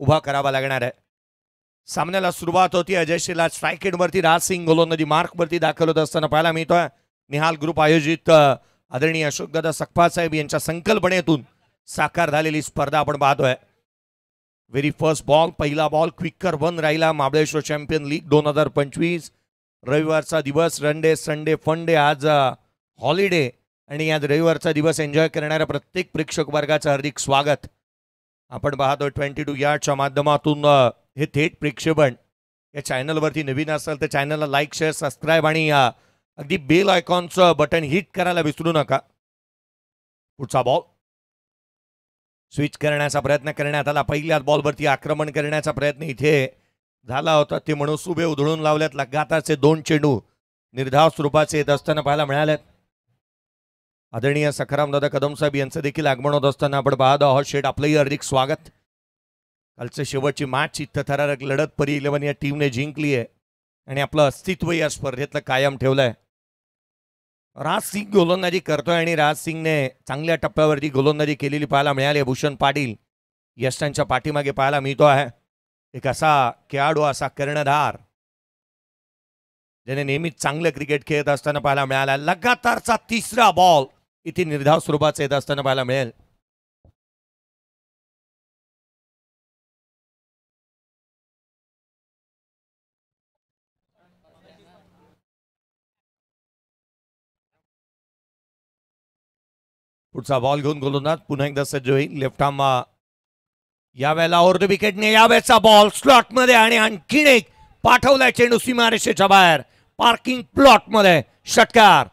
उभा करावा लागणार आहे. सामन्याला सुरुवात होती. अजय शिला स्ट्राईक एंडवरती, राज सिंग गोलंदाजी मार्कवरती दाखल होत असताना पाहायला मिळतोय. निहाल ग्रुप आयोजित आदरणीय अशोकदादा सकपाळ साहेब यांच्या संकल्पनेतून साकार झालेली स्पर्धा आपण पाहतोय. व्हेरी फर्स्ट बॉल, पहिला बॉल क्विकर 1 राहिला. Mahabaleshwar champion league 2025. रविवारचा दिवस, रनडे संडे फन डे, आज हॉलिडे आणि आज रविवारचा दिवस एन्जॉय करणाऱ्या प्रत्येक प्रेक्षक वर्गाचं हार्दिक स्वागत. आपण पाहतोय 22 यार्डच्या माध्यमातून हे थेट प्रेक्षेपण. या चॅनलवरती नवीन असेल तर चॅनलला लाईक, शेअर, सबस्क्राईब आणि अगदी बेल आयकॉनचं बटन हिट करायला विसरू नका. पुढचा बॉल स्विच करण्याचा प्रयत्न करण्यात आला. पहिल्याच बॉलवरती आक्रमण करण्याचा प्रयत्न इथे झाला होता. ते मनसुबे उधळून लावल्यात. लगातारचे 2 चेंडू निर्धाव स्वरूपाचे येत असताना पाहायला मिळालेत. आदरणीय सखारामदादा कदम साहेब यांचं देखील आगमन होत असताना आपण पाहत आहोत. शेठ आपलंही हार्दिक स्वागत. कालचं शेवटची मॅच चित्तथरारक लढत परी 11 या टीमने जिंकली आहे आणि आपलं अस्तित्व या स्पर्धेतलं कायम ठेवलंय. राज सिंग गोलंदाजी करतोय आणि राज सिंगने चांगल्या टप्प्यावरती गोलंदाजी केलेली पाहायला मिळाली. भूषण पाटील यशांच्या पाठीमागे पाहायला मिळतो आहे. एक असा खेळाडू, असा कर्णधार ज्याने नेहमीच चांगलं क्रिकेट खेळत असताना पाहायला मिळाला. लगातारचा 3रा बॉल इथे निर्धाव स्वरूपाचा येत असताना पाहायला मिळेल. पुढचा बॉल घेऊन गोलंदाज पुन्हा एकदा सज्ज होईल. लेफ्ट आर्म यावेळेला ओव्हर द विकेटने यावेळेचा बॉल स्लॉट मध्ये आणि आणखीन एक पाठवलाय चेंडू सीमारेषेच्या बाहेर. पार्किंग प्लॉट मध्ये षटकार.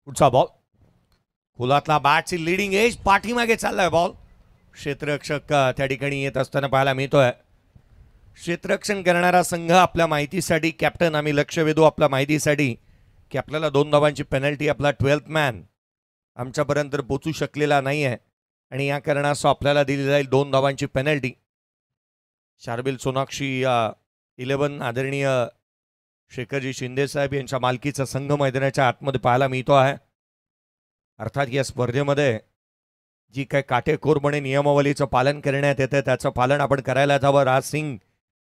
पुढचा बॉल फुलातला बॅटची लिडिंग एज, पाठीमागे चाललाय बॉल. क्षेत्ररक्षक त्या ठिकाणी येत असताना पाहायला मिळतोय. क्षेत्ररक्षण करणारा संघ आपल्या माहितीसाठी, कॅप्टन आम्ही लक्ष वेधू आपल्या माहितीसाठी की आपल्याला 2 धावांची पेनल्टी, आपला 12th मॅन आमच्यापर्यंत पोचू शकलेला नाही आहे आणि या कारणास्तव आपल्याला दिली जाईल 2 धावांची पेनल्टी. शार्बिल सोनाक्षी 11 आदरणीय शेखरजी शिंदे साहेब यांच्या मालकीचा संघ मैदानाच्या आतमध्ये पाहायला मिळतो आहे. अर्थात या स्पर्धेमध्ये जी काही काटेकोरपणे नियमावलीचं पालन करण्यात येतं त्याचं पालन आपण करायला हवं. राज सिंग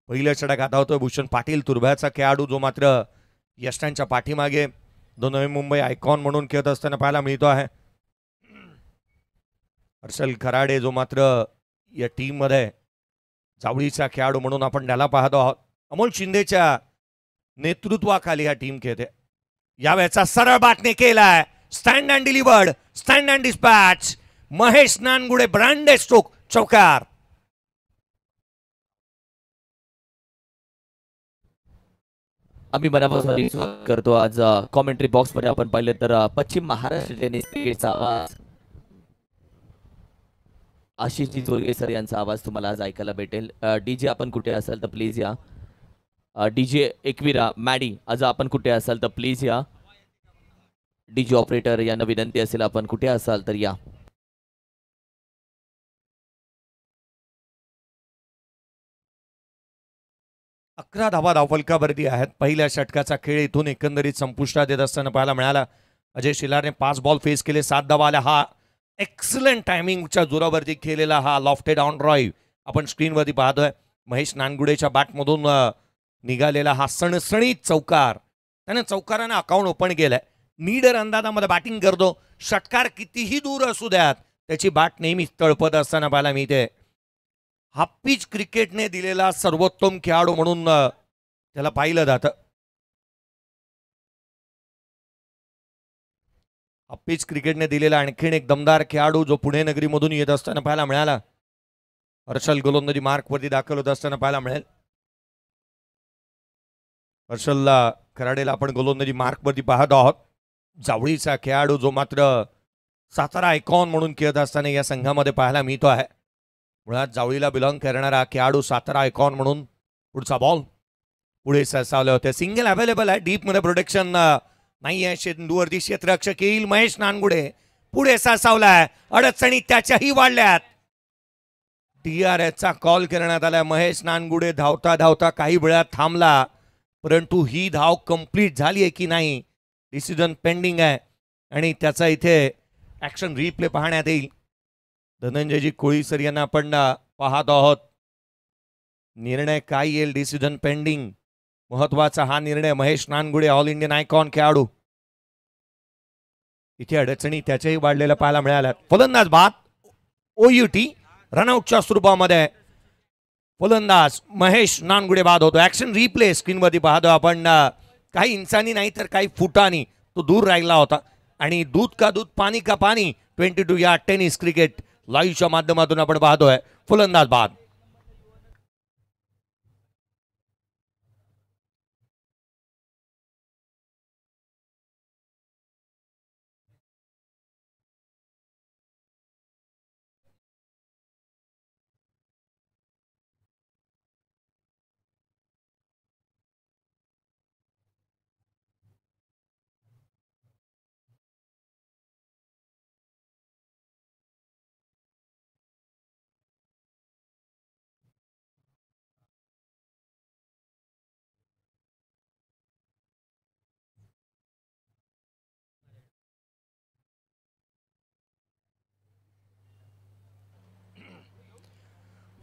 पहिलं षटक आता होतोय. भूषण पाटील तुर्भ्याचा खेळाडू जो मात्र यष्टांच्या पाठीमागे 2 नवी मुंबई आयकॉन म्हणून खेळत असताना पाहायला मिळतो आहे. हर्षल खराडे जो मात्र या टीम मध्ये जावळीचा खेळाडू म्हणून आपण त्याला पाहतो आहोत. अमोल शिंदेच्या नेतृत्वाखाली हा टीम खेळते. यावेळेचा सरळ बाटने केलाय. Stand and delivered, stand and dispatch. Mahesh Nangude branded stroke, चौकार. आम्ही मनापासून स्वागत करतो. आज कॉमेंट्री बॉक्स मध्ये आपण पाहिलं तर पश्चिम महाराष्ट्र टेनिस क्रिकेटचा आवाज, आशिषजी जोरगे सर यांचा आवाज तुम्हाला आज ऐकायला भेटेल. डीजे आपण कुठे असाल तर प्लीज या. डीजे एकविरा मॅडी आज आपण कुठे असाल तर प्लीज या. डीजे ऑपरेटर यांना विनंती असेल आपण कुठे असाल तर या. अकरा धावा धावफलकावरती आहेत. पहिल्या षटकाचा खेळ इथून एकंदरीत संपुष्टात येत असताना पाहायला मिळाला. अजय शिलारने 5 बॉल फेस केले, 7 धावा आल्या. हा एक्सलंट टायमिंगच्या जोरावरती खेळलेला हा लॉफ्टेड ऑन ड्राईव्ह आपण स्क्रीनवरती पाहतोय. महेश नानगुडेच्या बॅटमधून निघालेला हा सणसणीत चौकार. त्याने चौकाराने अकाउंट ओपन केलंय. नीडर अंदाजामध्ये बॅटिंग करतो. षटकार कितीही दूर असू द्यात त्याची बॅट नेहमीच तळपत असताना पाहायला मिळते. हा पिच क्रिकेटने दिलेला सर्वोत्तम खेळाडू म्हणून त्याला पाहिलं जातं. हा पिच क्रिकेटने दिलेला आणखीन एक दमदार खेळाडू जो पुणे नगरीमधून येत असताना पाहायला मिळाला. हर्षल गोलंदाजी मार्कवरती दाखल होत असताना पाहायला मिळेल. हर्षलला खराडेला आपण गोलंदाजी मार्कवरती पाहत आहोत. जावळीचा खेळाडू जो मात्र सातारा आयकॉन म्हणून खेळत असताना या संघामध्ये पाहायला मिळतो आहे. मुळात जावळीला बिलॉंग करणारा खेळाडू सातारा आयकॉन म्हणून. पुढचा बॉल पुढे सरसावले होते. सिंगल अवेलेबल आहे. डीप मध्ये प्रोटेक्शन नाही आहे. शेंदूवरती क्षेत्ररक्षक येईल. महेश नानगुडे पुढे सरसावलाय. अडचणी त्याच्याही वाढल्यात. TRSचा कॉल करण्यात आला. महेश नानगुडे धावता धावता काही वेळात थांबला, परंतु ही धाव कंप्लीट झाली आहे की नाही डिसिजन पेंडिंग आहे आणि त्याचा इथे ॲक्शन रिप्ले पाहण्यात येईल. धनंजयजी कोळी सर यांना आपण पाहत आहोत. निर्णय काय येईल डिसिजन पेंडिंग. महत्वाचा हा निर्णय. Mahesh Nangude all Indian icon खेळाडू. इथे अडचणी त्याच्याही वाढलेल्या पाहायला मिळाल्या. फलंदाज बाद OUT रनआउटच्या स्वरूपामध्ये फलंदाज महेश नानगुडे बाद होतो. ऍक्शन रिप्ले स्क्रीनवरती पाहतो आपण. काही इंचानी नाही तर काही फुटानी तो दूर राहिला होता आणि दूध का दूध पाणी का पाणी 22 या टेनिस क्रिकेट लाईव्हच्या माध्यमातून आपण पाहतोय. फलंदाज बाद.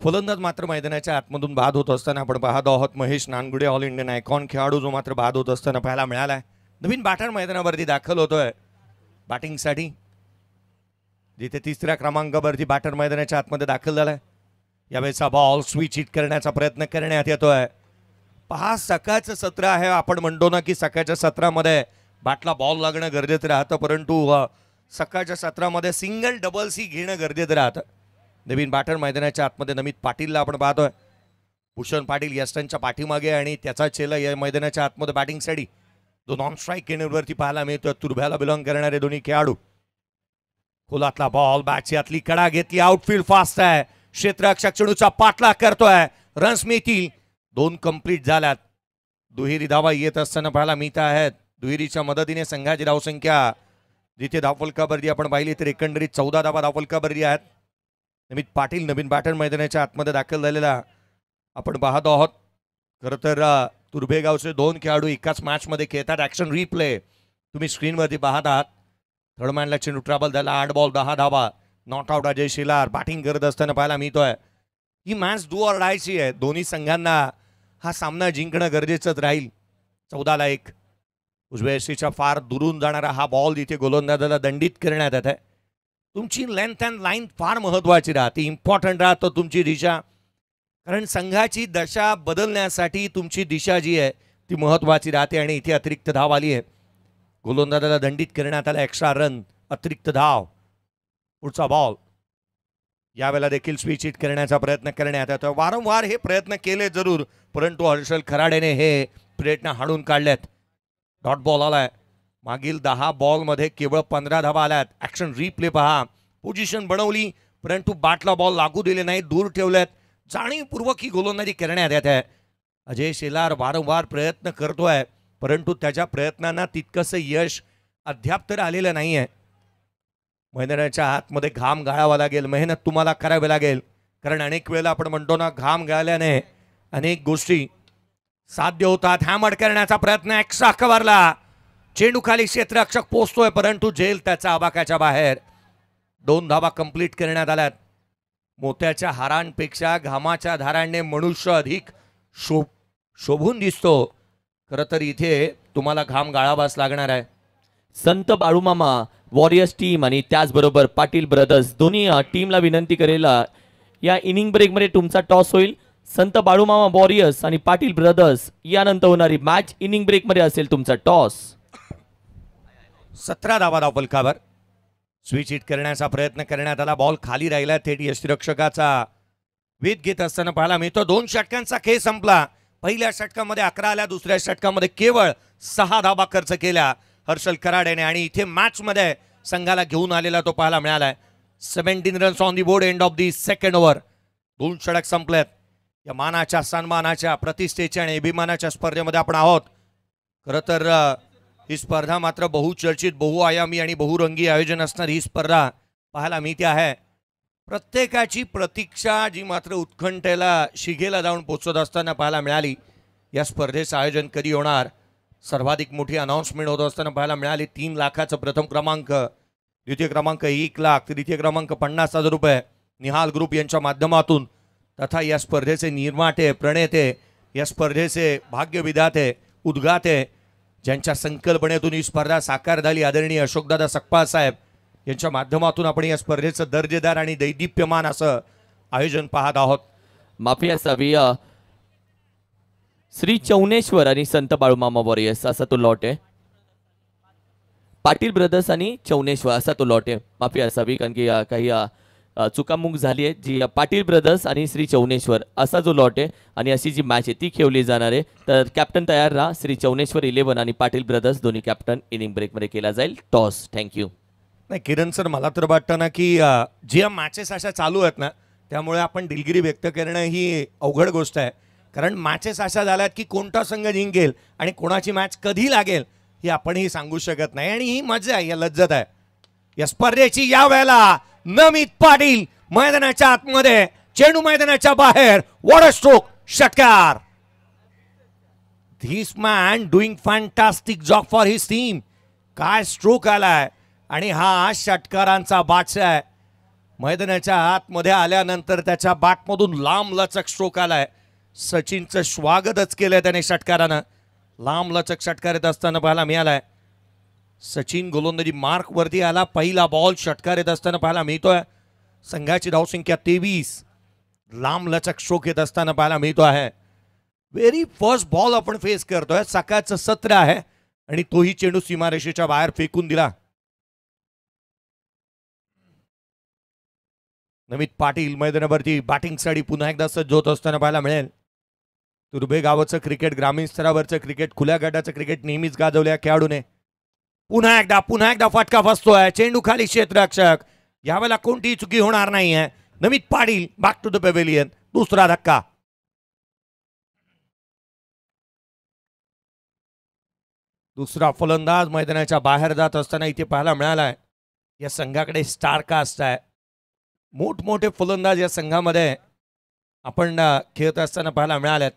फलंदाज मात्र मैदानाच्या आतमधून बाद होत असताना आपण पाहत आहोत. Mahesh Nangude all Indian icon खेळाडू जो मात्र बाद होत असताना पाहायला मिळालाय. नवीन बॅटर मैदानावरती दाखल होतोय बॅटिंगसाठी. जिथे तिसऱ्या क्रमांकावरती बॅटर मैदानाच्या आतमध्ये दाखल झालाय. यावेळेचा बॉल स्विच हिट करण्याचा प्रयत्न करण्यात येतोय. पहा सकाळचं सत्र आहे. आपण म्हणतो ना की सकाळच्या सत्रामध्ये बॅटला बॉल लागणं गरजेचं राहतं, परंतु सकाळच्या सत्रामध्ये सिंगल डबल सी घेणं गरजेचं राहतं. नवीन बॅटर मैदानाच्या आतमध्ये नमित पाटीलला आपण पाहतोय. भूषण पाटील यस्टनच्या पाठीमागे आणि त्याचा चेला या मैदानाच्या आतमध्ये बॅटिंगसाठी जो नॉन स्ट्राईक केनरवरती पाहायला मिळतोय. तुर्भ्याला बिलॉंग करणारे दोन्ही खेळाडू. खोलातला बॉल बॅटची आतली कडा घेतली. आउटफील्ड फास्ट आहे. क्षेत्ररक्षक चेंडूचा पाठलाग करतोय. रन्स मिळतील. 2 कंप्लीट झाल्यात. दुहेरी धावा येत असताना पाहायला मिळत आहेत. दुहेरीच्या मदतीने संघाची धावसंख्या जिथे धावफलकावरती आपण पाहिली तर एकंदरीत 14 धावा धावफलकावरती आहेत. नमित पाटील नवीन बॅटर मैदानाच्या आतमध्ये दाखल झालेला आपण पाहत आहोत. खरं तर तुर्भेगावचे 2 खेळाडू एकाच मॅचमध्ये खेळतात. ॲक्शन रिप्ले तुम्ही स्क्रीनवरती पाहत आहात. थर्डमॅनला चेंडू ट्रॅबल झाला. 8 बॉल 10 धावा. नॉट आउट अजय शिलार बॅटिंग करत असताना पाहायला मिळतोय. ही मॅच डू ऑर डायची आहे. दोन्ही संघांना हा सामना जिंकणं गरजेचंच राहील. 14-1 उजव्या यष्टीच्या फार दुरून जाणारा हा बॉल इथे गोलंदाजाला दंडित करण्यात येत आहे. तुमची लेंथ अँड लाईन फार महत्वाची राहते. इम्पॉर्टंट राहतं तुमची दिशा, कारण संघाची दशा बदलण्यासाठी तुमची दिशा जी आहे ती महत्वाची राहते. आणि इथे अतिरिक्त धाव आली आहे. गोलंदाजाला दंडित करण्यात आला. एक्स्ट्रा रन अतिरिक्त धाव. पुढचा बॉल यावेळेला देखील स्विच हिट करण्याचा प्रयत्न करण्यात येतो. वारंवार हे प्रयत्न केले जरूर, परंतु हर्षल खराडेने हे प्रयत्न हाणून काढलेत. डॉट बॉल आलाय. मागील 10 बॉलमध्ये केवळ 15 धावा आल्यात. ॲक्शन रिप्ले पहा. पोझिशन बनवली परंतु बॅटला बॉल लागू दिले नाही, दूर ठेवलेत. जाणीवपूर्वक ही गोलंदाजी करण्यात येत आहे. अजय शेलार वारंवार प्रयत्न करतोय, परंतु त्याच्या प्रयत्नांना तितकंसं यश अद्याप तर आलेलं नाही आहे. मैदानाच्या आतमध्ये घाम गाळावा लागेल, मेहनत तुम्हाला करावी लागेल, कारण अनेक वेळेला आपण म्हणतो ना घाम गाळल्याने अनेक गोष्टी साध्य होतात. हॅमर करण्याचा प्रयत्न एक्स्ट्रा कव्हरला. चेंडू खाली क्षेत्ररक्षक पोहोचतोय, परंतु झेल त्याच्या आबाकाच्या बाहेर. 2 धावा कंप्लीट करण्यात आल्यात. मोत्याच्या हारांपेक्षा घामाच्या धारांनी मनुष्य अधिक शोभून दिसतो. खरं तर इथे तुम्हाला घाम गाळावाच लागणार आहे. संत बाळूमामा वॉरियर्स टीम आणि त्याचबरोबर पाटील ब्रदर्स दोन्ही टीमला विनंती करेल, या इनिंग ब्रेकमध्ये तुमचा टॉस होईल. संत बाळूमामा वॉरियर्स आणि पाटील ब्रदर्स यानंतर होणारी मॅच इनिंग ब्रेकमध्ये असेल तुमचा टॉस. 17 धावा धावफलकावर. स्विच हिट करण्याचा प्रयत्न करण्यात आला. बॉल खाली राहिला. थेट यष्टीरक्षकाचा वेध घेत असताना पाहायला मिळतो. 2 षटकांचा खेळ संपला. पहिल्या षटकामध्ये 11 आल्या, दुसऱ्या षटकामध्ये केवळ 6 धावा खर्च केल्या हर्षल कराडेने. आणि इथे मॅच मध्ये संघाला घेऊन आलेला तो पाहायला मिळालाय. 17 runs on the board end of the second over. 2 षटक संपलेत. या मानाच्या, सन्मानाच्या, प्रतिष्ठेच्या आणि अभिमानाच्या स्पर्धेमध्ये आपण आहोत. खरं तर ही स्पर्धा मात्र बहुचर्चित, बहुआयामी आणि बहुरंगी आयोजन असणारी ही स्पर्धा पाहायला मिळते आहे. प्रत्येकाची प्रतीक्षा जी मात्र उत्कंठेला शिगेला जाऊन पोचत असताना पाहायला मिळाली. या स्पर्धेचं आयोजन कधी होणार, सर्वाधिक मोठी अनाउन्समेंट होत असताना पाहायला मिळाली. 3 लाखाचं प्रथम क्रमांक, द्वितीय क्रमांक 1 लाख, तृतीय क्रमांक 50,000 रुपये निहाल ग्रुप यांच्या माध्यमातून, तथा या स्पर्धेचे निर्माते, प्रणेते, या स्पर्धेचे भाग्यविधाते, उद्गाते, ज्यांच्या संकल्पनेतून ही स्पर्धा साकार झाली, आदरणीय अशोकदादा सकपाळ साहेब यांच्या माध्यमातून आपण या स्पर्धेचं दर्जेदार आणि दैदिप्यमान असं आयोजन पाहत आहोत. माफी असावी श्री चौनेश्वर आणि संत बाळूमामा वॉरियर्स असा तो लॉट आहे. पाटील ब्रदर्स आणि चौनेश्वर असा तो लॉट आहे. माफी असावी कारण की काही चुकामुक झाली आहे. जी पाटील ब्रदर्स आणि श्री चौनेश्वर असा जो लॉट आहे आणि अशी जी मॅच आहे ती खेळली जाणार आहे. तर कॅप्टन तयार राहा. श्री चौनेश्वर 11 आणि पाटील ब्रदर्स दोन्ही कॅप्टन इनिंग ब्रेकमध्ये केला जाईल टॉस. थँक्यू. नाही किरण सर, मला तर वाटतं ना की ज्या मॅचेस अशा चालू आहेत ना, त्यामुळे आपण दिलगिरी व्यक्त करणं ही अवघड गोष्ट आहे. कारण मॅचेस अशा झाल्यात की कोणता संघ जिंकेल आणि कोणाची मॅच कधी लागेल हे आपणही सांगू शकत नाही. आणि ही मजा आहे, या लज्जत आहे या स्पर्धेची. या वेळेला नमित पाटील मैदानाच्या आतमध्ये, चेंडू मैदानाच्या बाहेर. व्हॉट अ स्ट्रोक, षटकार. This man doing fantastic job for his team. काय स्ट्रोक आलाय आणि हा षटकारांचा बादशाह आहे. मैदानाच्या आतमध्ये आल्यानंतर त्याच्या बॅटमधून लांब लचक स्ट्रोक आलाय. सचिनचं स्वागतच केलंय त्याने षटकारानं. लांब लचक षटकार येत असताना पाहायला मिळालाय. सचिन गोलंदाजी मार्क वरती आला. पहिला बॉल षटकार येत असताना पाहायला मिळतोय. संघाची धावसंख्या 23. लांब लचक स्ट्रोक येत असताना पाहायला मिळतो आहे. व्हेरी फर्स्ट बॉल आपण फेस करतोय. सकाळचं सत्र आहे आणि तोही चेंडू सीमारेषेच्या बाहेर फेकून दिला. नमित पाटील मैदानावरती बॅटिंगसाठी पुन्हा एकदा सज्ज होत असताना पाहायला मिळेल. तुर्भे गावाचं क्रिकेट, ग्रामीण स्तरावरचं क्रिकेट, खुल्या गटाचं क्रिकेट नेहमीच गाजवल्या खेळाडूने. पुन्हा एकदा फटका फसतोय. चेंडू खाली क्षेत्ररक्षक. यावेळेला कोणतीही चुकी होणार नाहीये. Namit Patil back to the pavilion. दुसरा धक्का. दुसरा फलंदाज मैदानाच्या बाहेर जात असताना इथे पाहायला मिळालाय. या संघाकडे स्टार कास्ट आहे. मोठमोठे फलंदाज या संघामध्ये आपण खेळत असताना पाहायला मिळाल्यात.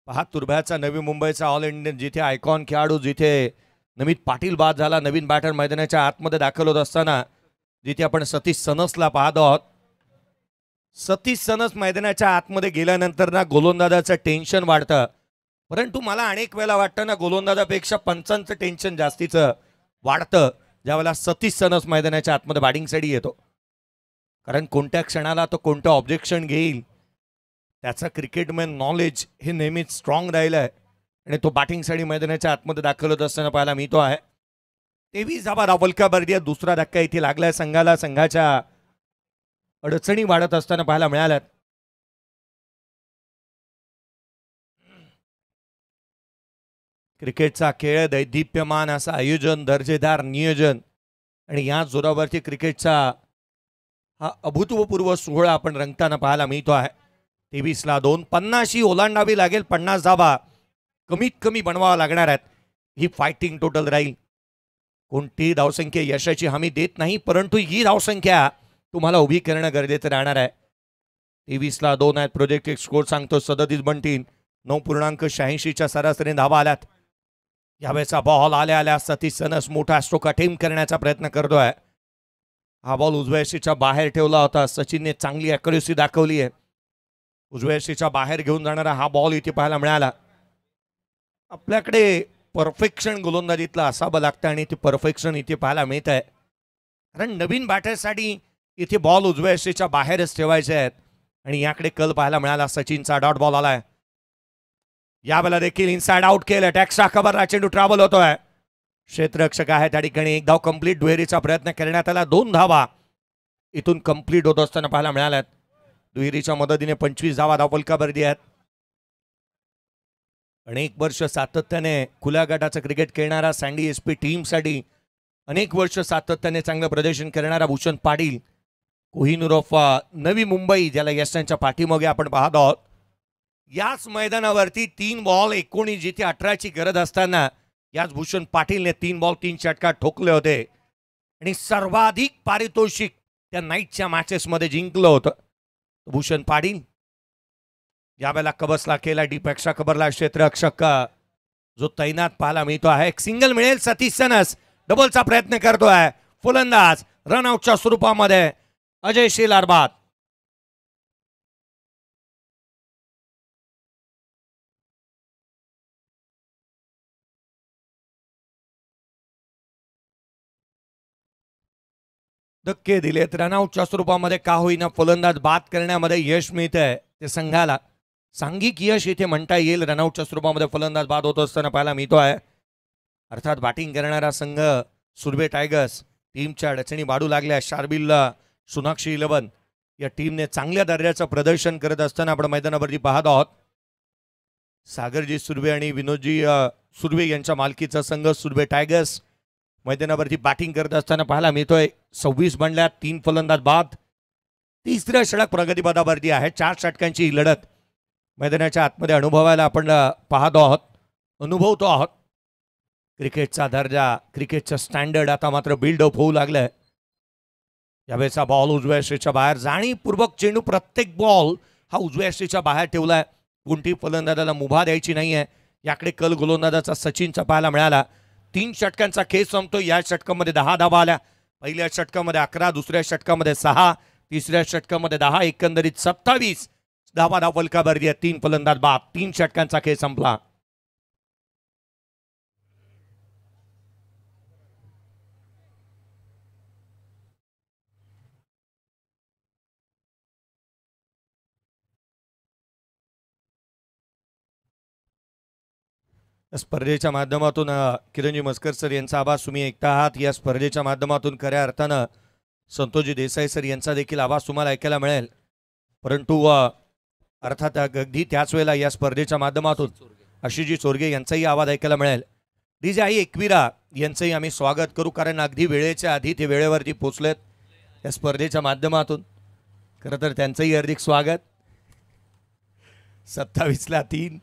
पहा, तुर्भ्याचा, नवी मुंबईचा ऑल इंडियन जिथे आयकॉन खेळाडू, जिथे नमित पाटील बाद झाला, नवीन बॅटर मैदानाच्या आतमध्ये दाखल होत असताना जिथे आपण सतीश सनसला पाहत आहोत. सतीश सनस मैदानाच्या आतमध्ये गेल्यानंतर ना गोलंदाजाचं टेन्शन वाढतं. परंतु मला अनेक वेळेला वाटतं ना, गोलंदाजापेक्षा पंचांचं टेन्शन जास्तीचं वाढतं ज्यावेळेला सतीश सनस मैदानाच्या आतमध्ये बॅटिंगसाठी येतो. कारण कोणत्या क्षणाला तो कोणतं ऑब्जेक्शन घेईल त्याचं क्रिकेटमॅन नॉलेज हे नेहमीच स्ट्रॉंग राहिलं आहे आणि तो बॅटिंगसाठी मैदानाच्या आतमध्ये दाखल होत असताना पाहायला मिळतो आहे. 23 धावा रावलकाबर्दी. दुसरा धक्का इथे लागलाय संघाला. संघाच्या अडचणी वाढत असताना पाहायला मिळाल्यात. क्रिकेटचा खेळ, दैदिप्यमान असं आयोजन, दर्जेदार नियोजन आणि या जोरावरती क्रिकेटचा हा अभूतपूर्व सोहळा आपण रंगताना पाहायला मिळतो आहे. 23ला 2, 50 ओलांडावी लागेल. 50 धावा कमीत कमी बनवावा लागणार आहेत. ही फायटिंग टोटल राहील. कोणतीही धावसंख्या यशाची हमी देत नाही, परंतु ही धावसंख्या तुम्हाला उभी करणं गरजेचं राहणार आहे. 23ला 2 आहेत. प्रोजेक्ट स्कोर सांगतो 37 बनतील. 9.86च्या सरासरीने धावा आल्यात. यावेळेचा बॉल आल्या सतीश सनस मोठा स्ट्रोक अटेम्प्ट करण्याचा प्रयत्न करतोय. हा बॉल उजव्या यष्टीच्या बाहेर ठेवला होता. सचिनने चांगली ॲक्युरेसी दाखवली आहे. उजव्या यष्टीच्या बाहेर घेऊन जाणारा हा बॉल इथे पाहायला मिळाला. आपल्याकडे परफेक्शन गोलंदाजीतलं असावं लागतं आणि ते परफेक्शन इथे पाहायला मिळत आहे. कारण नवीन बॅटर्ससाठी इथे बॉल उजव्या यष्टीच्या बाहेरच ठेवायचे आहेत आणि याकडे कल पाहायला मिळाला. सचिनचा डॉट बॉल आलाय. यावेळेला देखील इनसाइड आउट केलं. टॅक्सचा खबर, चेंडू ट्रॅव्हल होतोय. क्षेत्ररक्षक आहे त्या ठिकाणी. 1 धाव कंप्लीट. दुहेरीचा प्रयत्न करण्यात आला. 2 धावा इथून कंप्लीट होत असताना पाहायला मिळाल्यात. दुहेरीच्या मदतीने 25 धावा धावफलकावरती आहेत. अनेक वर्ष सातत्याने खुल्या गटाचं क्रिकेट खेळणारा सँडी एसपी टीमसाठी अनेक वर्ष सातत्याने चांगलं प्रदर्शन करणारा भूषण पाटील, कोहिनूर ऑफ नवी मुंबई, ज्याला यशांच्या पाठीमागे आपण पाहत आहोत. याच मैदानावरती 3 बॉल 19 जिथे 18ची गरज असताना याच भूषण पाटीलने 3 बॉल 3 षटकार ठोकले होते आणि सर्वाधिक पारितोषिक त्या नाईटच्या मॅचेसमध्ये जिंकलं होतं. भूषण पाटील यावेळेला कबसला केला डीपेक्षा कबरला क्षेत्ररक्षक जो तैनात पाहायला मिळतो आहे. एक सिंगल मिळेल. सतीश सनस डबलचा प्रयत्न करतोय. फलंदाज रनआउटच्या स्वरूपामध्ये अजय शेलार बाद. धक्के दिलेत. रनआउटच्या स्वरूपामध्ये का होईना फलंदाज बाद करण्यामध्ये यश मिळतंय ते संघाला. सांघिक यश इथे म्हणता येईल. रनआउटच्या स्वरूपामध्ये फलंदाज बाद होत असताना पाहायला मिळतो आहे. अर्थात बॅटिंग करणारा संघ सुरबे टायगर्स टीमच्या अडचणी वाढू लागल्या. शार्बिल सोनाक्षी 11 या टीमने चांगल्या दर्जाचं प्रदर्शन करत असताना आपण मैदानावरती पाहत आहोत. सागरजी सुर्वे आणि विनोदजी सुर्वे यांच्या मालकीचा संघ सुरबे टायगर्स मैदानावरती बॅटिंग करत असताना पाहायला मिळतोय. 26 बनल्यात, 3 फलंदाज बाद. तिसऱ्या षटक प्रगतीपथावरती आहे. 4 षटकांची ही लढत मैदानाच्या आतमध्ये अनुभवायला आपण पाहतो आहोत, अनुभवतो आहोत. क्रिकेटचा दर्जा, क्रिकेटचं स्टँडर्ड आता मात्र बिल्डअप होऊ लागलंय. यावेळेचा बॉल उजव्या यष्टीच्या बाहेर. जाणीवपूर्वक चेंडू प्रत्येक बॉल हा उजव्या यष्टीच्या बाहेर ठेवलाय. कोणती फलंदाजाला मुभा द्यायची नाहीये. याकडे कल गोलंदाजाचा सचिनचा पाहायला मिळाला. 3 षटकांचा खेळ संपतो. या षटकामध्ये 10 धावा आल्या. पहिल्या षटकामध्ये 11, दुसऱ्या षटकामध्ये 6, तिसऱ्या षटकामध्ये 10, एकंदरीत 27 धावा फलकावरती आहे. 3 फलंदाज बाद. 3 षटकांचा खेळ संपला. स्पर्धेच्या माध्यमातून किरणजी मस्कर सर यांचा आवाज तुम्ही ऐकता आहात. या स्पर्धेच्या माध्यमातून खऱ्या अर्थानं संतोषजी देसाई सर यांचा देखील आवाज तुम्हाला ऐकायला मिळेल. परंतु अर्थात अगदी त्याच वेळेला या स्पर्धेच्या माध्यमातून आशिषजी चोरगे यांचाही आवाज ऐकायला मिळेल. डीजे आई एकविरा यांचंही आम्ही स्वागत करू, कारण अगदी वेळेच्या आधी ते वेळेवरती पोचलेत या स्पर्धेच्या माध्यमातून. खरं तर त्यांचंही हार्दिक स्वागत. 27ला 3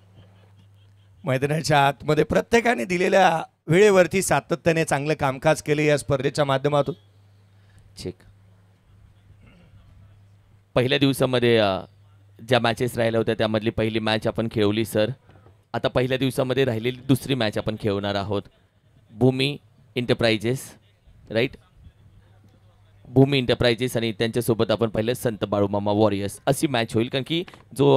मैदानाच्या आतमध्ये प्रत्येकाने दिलेल्या वेळेवरती सातत्याने चांगलं कामकाज केले या स्पर्धेच्या माध्यमातून. चेक पहिल्या दिवसामध्ये ज्या मॅचेस राहिल्या होत्या त्यामधली पहिली मॅच आपण खेळवली सर. आता पहिल्या दिवसामध्ये राहिलेली दुसरी मॅच आपण खेळवणार आहोत. भूमी इंटरप्राइजेस, राईट, भूमी इंटरप्राइजेस आणि त्यांच्यासोबत आपण पहिले संत बाळूमामा वॉरियर्स अशी मॅच होईल. कारण की जो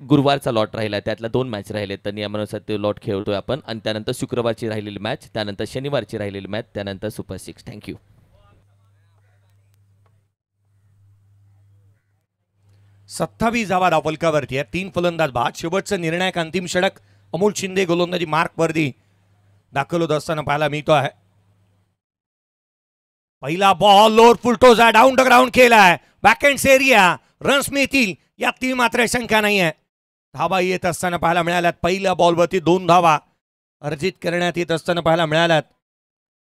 गुरुवारचा लॉट राहिला त्यातला 2 मॅच राहिले, तर नियमानुसार ते लॉट खेळतोय आपण. आणि त्यानंतर शुक्रवारची राहिलेली मॅच, त्यानंतर शनिवारची राहिलेली मॅच, त्यानंतर सुपर 6. थँक्यू. 27 धावा धावफलकावरती आहे. 3 फलंदाज बाद. शेवटचं निर्णायक अंतिम षटक अमोल शिंदे गोलंदाजी मार्कवरती दाखल होत असताना पाहायला मिळतो आहे. पहिला बॉल लोअर फुलटोज आहे, डाऊन द ग्राउंड केलाय. बॅकहँड एरिया, रन्स मिळतील यातील मात्र शंका नाही आहे. धावा येत असताना पाहायला मिळाल्यात. पहिल्या बॉलवरती 2 धावा अर्जित करण्यात येत असताना पाहायला मिळाल्यात.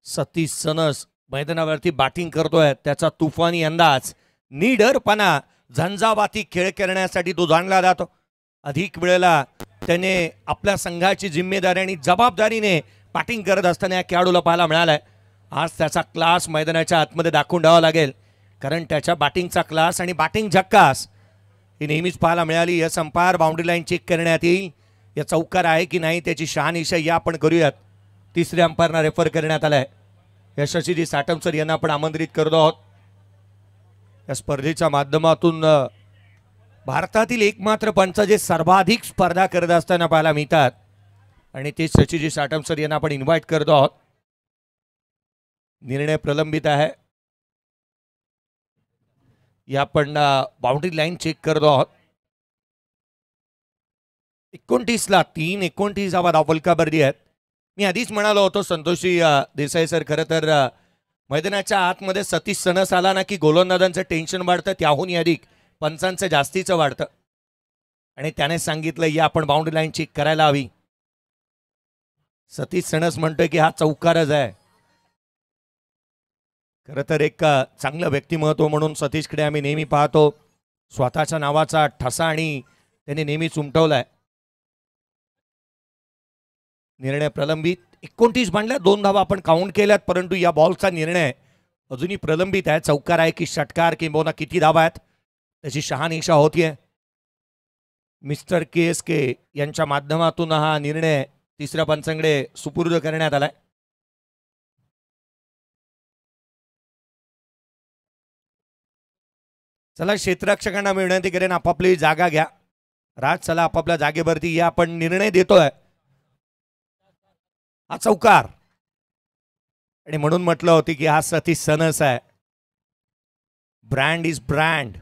सतीश सनस मैदानावरती बॅटिंग करतोय. त्याचा तुफानी अंदाज, निडरपणा, झंझावाती खेळ करण्यासाठी तो जाणला जातो. अधिक वेळेला त्याने आपल्या संघाची जिम्मेदारी आणि जबाबदारीने बॅटिंग करत असताना या खेळाडूला पाहायला मिळालाय. आज त्याचा क्लास मैदानाच्या आतमध्ये दाखवून द्यावा लागेल, कारण त्याच्या बॅटिंगचा क्लास आणि बॅटिंग झक्कास ही नेहमीच पाहायला मिळाली. या अंपायर बाउंड्री लाईन चेक करण्यात येईल. या चौकार आहे की नाही त्याची शहानिशा या आपण करूयात. तिसऱ्या अंपायरना रेफर करण्यात आलाय. यशस्वीजी साटम सर यांना आपण आमंत्रित करतो आहोत. या स्पर्धेच्या माध्यमातून भारतातील एकमात्र पंच जे सर्वाधिक स्पर्धा करत असताना पाहायला मिळतात, आणि ते शशीजी साटम सर यांना आपण इन्व्हाइट करतो आहोत. निर्णय प्रलंबित आहे. या आपण बाउंड्री लाईन चेक करतो आहोत. 29ला 3, 29 धावा धावफलकावरती आहेत. मी आधीच म्हणालो होतो संतोषी देसाई सर, खरं तर मैदानाच्या आतमध्ये सतीश सनस आला ना की गोलंदाजांचं टेन्शन वाढतं, त्याहून अधिक पंचांचं जास्तीचं वाढतं. आणि त्याने सांगितलं या आपण बाउंड्री लाईन चेक करायला हवी. सतीश सनस म्हणतोय की हा चौकारच आहे. खरं तर एक चांगलं व्यक्तिमत्व म्हणून सतीशकडे आम्ही नेहमी पाहतो. स्वतःच्या नावाचा ठसा आणि त्याने नेहमीच उमटवलाय. निर्णय प्रलंबित. 29 बांधल्या, 2 धावा आपण काउंट केल्यात, परंतु या बॉलचा निर्णय अजूनही प्रलंबित आहे. चौकार आहे की षटकार किंबहुना किती धावा आहेत त्याची शहानिशा होतीये. मिस्टर KSK यांच्या माध्यमातून हा निर्णय तिसऱ्या पंचांकडे सुपूर्द करण्यात आलाय. चला क्षेत्ररक्षकांना मी विनंती करेन आपापली जागा घ्या. राज चला आपापल्या जागेवरती या. आपण निर्णय देतोय. हा चौकार आणि म्हणून म्हटलं होती की हा सतीश सनस आहे. Brand is brand.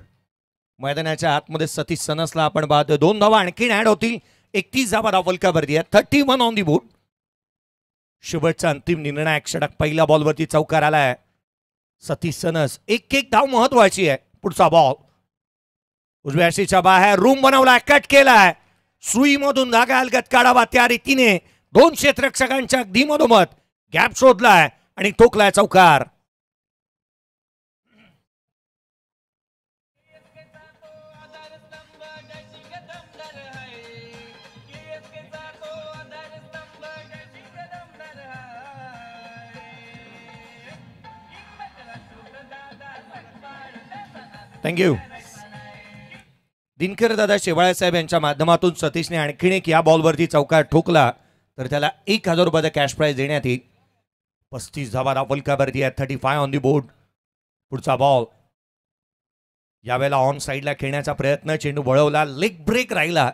मैदानाच्या आतमध्ये सतीश सनसला आपण पाहतोय. 2 धावा आणखीन ऍड होतील. 31 धावा धावफलकावरती आहे. 31 ऑन दी बोर्ड. शेवटचा अंतिम निर्णायक षटक पहिल्या बॉलवरती चौकार आलाय. सतीश सनस एक धाव महत्वाची आहे. पुढचा बॉल उजव्या शीच्या बाहेर रूम बनवलाय. कट केलाय. सुईमधून धागा अलगत काढावा त्या रीतीने 2 क्षेत्ररक्षकांच्या अगदी मधोमध गॅप शोधलाय आणि ठोकलाय चौकार. थँक्यू. दिनकर दादा शेवाळे साहेब यांच्या माध्यमातून सतीशने आणखीन एक या बॉलवरती चौकार ठोकला तर त्याला 1000 रुपयाचा कॅश प्राइज देण्यात येईल. 35 धावा धावफलकावरती आहे. 35 ऑन दी बोर्ड. पुढचा बॉल यावेळेला ऑन साईडला खेळण्याचा प्रयत्न. चेंडू वळवला. लेग ब्रेक राहिला.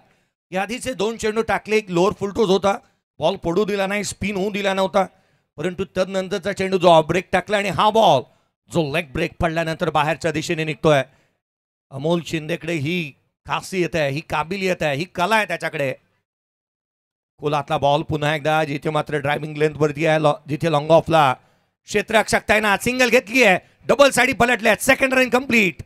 या आधीचे 2 चेंडू टाकले. एक लोअर फुलटोज होता. बॉल पडू दिला नाही. स्पिन होऊ दिला नव्हता. परंतु तदनंतरचा चेंडू जो ऑफ ब्रेक टाकला आणि हा बॉल जो लेग ब्रेक पडल्यानंतर बाहेरच्या दिशेने निघतोय. अमोल शिंदेकडे ही खासियत आहे. ही काबिलियत आहे. ही कला आहे त्याच्याकडे. खोलातला बॉल पुन्हा एकदा जिथे मात्र ड्रायव्हिंग लेंथ वरती आहे. जिथे लॉंग ऑफला क्षेत्ररक्षक ताईना सिंगल घेतली आहे. डबल साडी पलटल्या. Second run complete.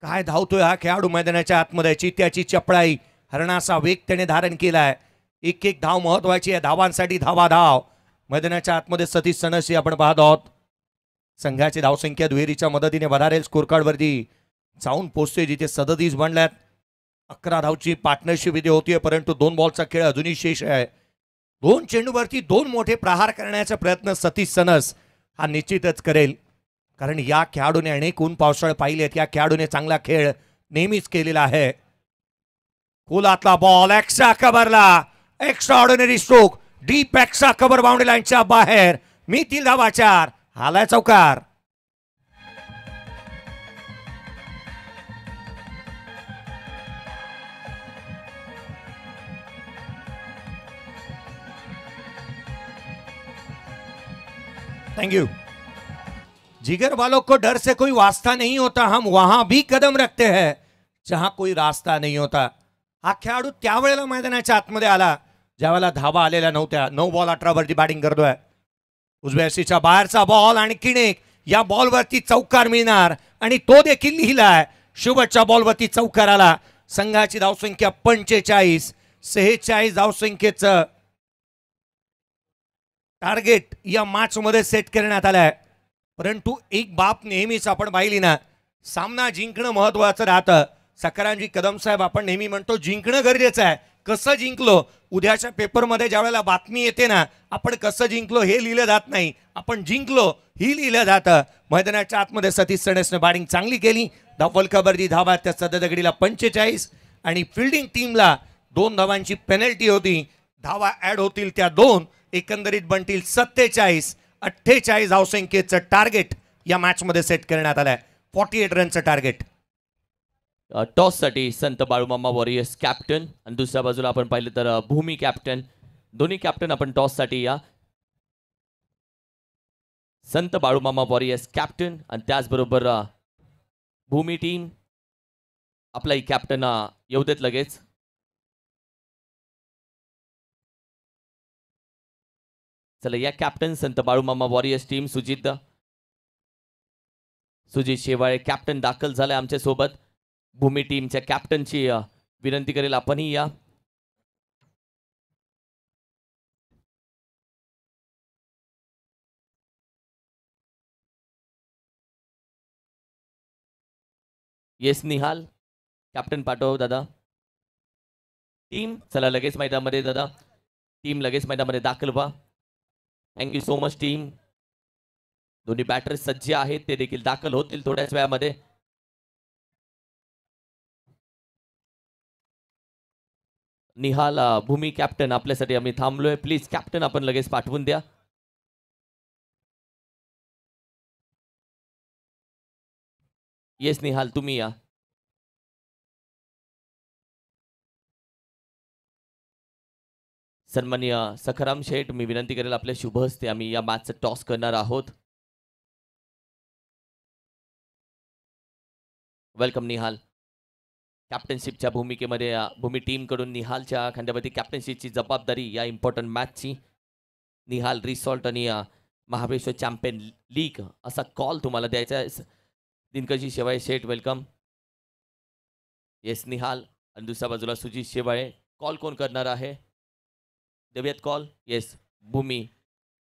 काय धावतोय हा खेळाडू मैदानाच्या आतमध्ये. चित्त्याची चपळाई हरणाचा वेग त्याने धारण केलाय. एक धाव महत्वाची आहे. धावांसाठी धाव मैदानाच्या आतमध्ये सतीश सनसी आपण पाहत आहोत. संघाची धावसंख्या दुहेरीच्या मदतीने वधारेल. स्कोर कार्ड वरती जाऊन पोहोचते जिथे 37 बनल्यात. 11 धावची पार्टनरशिप इथे होतीये. परंतु 2 बॉलचा खेळ अजूनही शेष आहे. 2 चेंडूवरती 2 मोठे प्रहार करण्याचा प्रयत्न सतीश सनस हा निश्चितच करेल. कारण या खेळाडूने अनेक ऊन पावसाळ पाहिलेत. या खेळाडूने चांगला खेळ नेहमीच केलेला आहे. खोलातला बॉल एक्स्ट्रा कव्हरला. Extraordinary stroke. Deep extra cover boundary लाईनच्या बाहेर. मिळतील धावा 4. आलाय चौकार. Thank you. जिगर वालों को डर से कोई वास्ता नहीं होता. हम वहां भी कदम रखते हैं जहां कोई रास्ता नहीं होता. हा खेळाडू त्यावेळेला मैदानाच्या आतमध्ये आला ज्यावेळेला धावा आलेल्या नव्हत्या. 9 बॉल 18 वरती बॅटिंग करतोय. उजव्या शीच्या बाहेरचा बॉल आणखीन एक. या बॉलवरती चौकार मिळणार आणि तो देखील लिहिलाय. शेवटच्या बॉलवरती चौकार आला. संघाची धावसंख्या 45. 46 धावसंख्येचं टार्गेट या मॅच मध्ये सेट करण्यात आलाय. परंतु एक बाब नेहमीच आपण पाहिली ना. सामना जिंकणं महत्वाचं राहतं. सकारांजी कदम साहेब आपण नेहमी म्हणतो जिंकणं गरजेचं आहे. कसं जिंकलो उद्याच्या पेपरमध्ये ज्यावेळेला बातमी येते ना आपण कसं जिंकलो हे लिहिलं जात नाही. आपण जिंकलो ही लिहिलं जातं. मैदानाच्या आतमध्ये सतीश सनसने बॅटिंग चांगली केली. धावफलकावरती धावा त्या सददगडीला 45 आणि फिल्डिंग टीमला 2 धावांची पेनल्टी होती. धावा ऍड होतील त्या 2. एकंदरीत बनतील 47. 48 धावसंख्येचं टार्गेट या मॅच मध्ये सेट करण्यात आलंय. 48 रनचं टार्गेट. टॉस साठी संत बाळूमामा वॉरियर्स कॅप्टन आणि दुसऱ्या बाजूला आपण पाहिलं तर भूमी कॅप्टन. दोन्ही कॅप्टन आपण टॉस साठी या. संत बाळूमामा वॉरियर्स कॅप्टन आणि त्याचबरोबर भूमी टीम आपलाही कॅप्टन येऊ देत लगेच. चला या कॅप्टन संत Balumama warriors team Sujit Shewale captain दाखल झालाय आमच्या सोबत. भूमी टीमच्या कॅप्टनची विनंती करेल आपणही या. येस निहाल कॅप्टन पाठव दादा. टीम चला लगेच मैदानामध्ये दादा. टीम लगेच मैदानामध्ये दाखल व्हा. Thank you so much team. दोन्ही बॅटर सज्ज आहेत, ते देखील दाखल होतील थोड्याच वेळामध्ये. निहाल भूमी कॅप्टन आपल्यासाठी आम्ही थांबलोय. प्लीज कॅप्टन आपण लगेच पाठवून द्या. येस निहाल तुम्ही या. सन्माननीय सखाराम शेठ, मी विनंती करेल आपल्या शुभ हस्ते आम्ही या मॅचचं टॉस करणार आहोत. वेलकम निहाल. कॅप्टनशिपच्या भूमिकेमध्ये भूमी टीमकडून निहालच्या खांद्यावरती कॅप्टनशिपची जबाबदारी या इम्पॉर्टंट मॅचची. निहाल रिसॉर्ट आणि महाबळेश्वर चॅम्पियन लीग असा कॉल तुम्हाला द्यायचा आहे. दिनकरजी शेवाळे शेठ वेलकम. येस निहाल. आणि दुसऱ्या बाजूला सुजित शेवाळे. कॉल कोण करणार आहे? देऊयात call. Yes Bhumi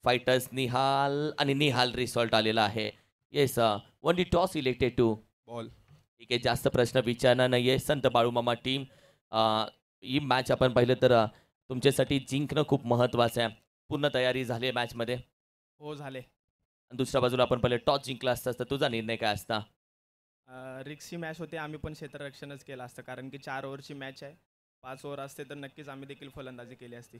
fighters Nihal आणि निहाल रिसॉर्ट आलेला आहे. Yes only toss elected to bowl. ठीक आहे, जास्त प्रश्न विचारणार नाहीये. संत बाळूमामा टीम, ही मॅच आपण पाहिलं तर तुमच्यासाठी जिंकणं खूप महत्त्वाचं आहे. पूर्ण तयारी झाली आहे मॅचमध्ये? हो झाले. आणि दुसऱ्या बाजूला आपण पहिले टॉस जिंकला असता तर तुझा निर्णय काय असता? रिक्सची मॅच होती, आम्ही पण क्षेत्ररक्षणच केलं असतं कारण की 4 ओव्हरची मॅच आहे. 5 ओव्हर असते तर नक्कीच आम्ही देखील फलंदाजी केली असती.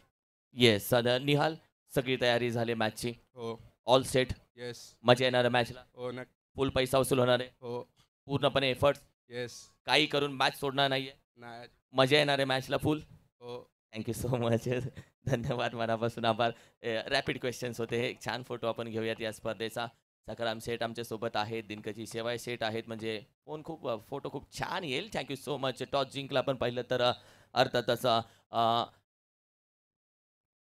येस निहाल, सगळी तयारी झाली मॅचची? हो. All set? येस. मजा येणार आहे मॅचला? हो फुल पैसा वसूल होणार आहे? हो. पूर्णपणे एफर्ट? येस. काही करून मॅच सोडणार नाहीये? नाही. मजा येणार आहे मॅचला फुल? हो. Thank you so much. धन्यवाद, मनापासून आभार. रॅपिड क्वेश्चन्स होते. एक छान फोटो आपण घेऊयात या स्पर्धेचा. सखाराम शेठ आमच्या सोबत आहेत, दिनकरजी शेवाळे शेठ आहेत, म्हणजे फोटो खूप छान येईल. Thank you so much. टॉस जिंकला आपण पाहिलं तर अर्थातच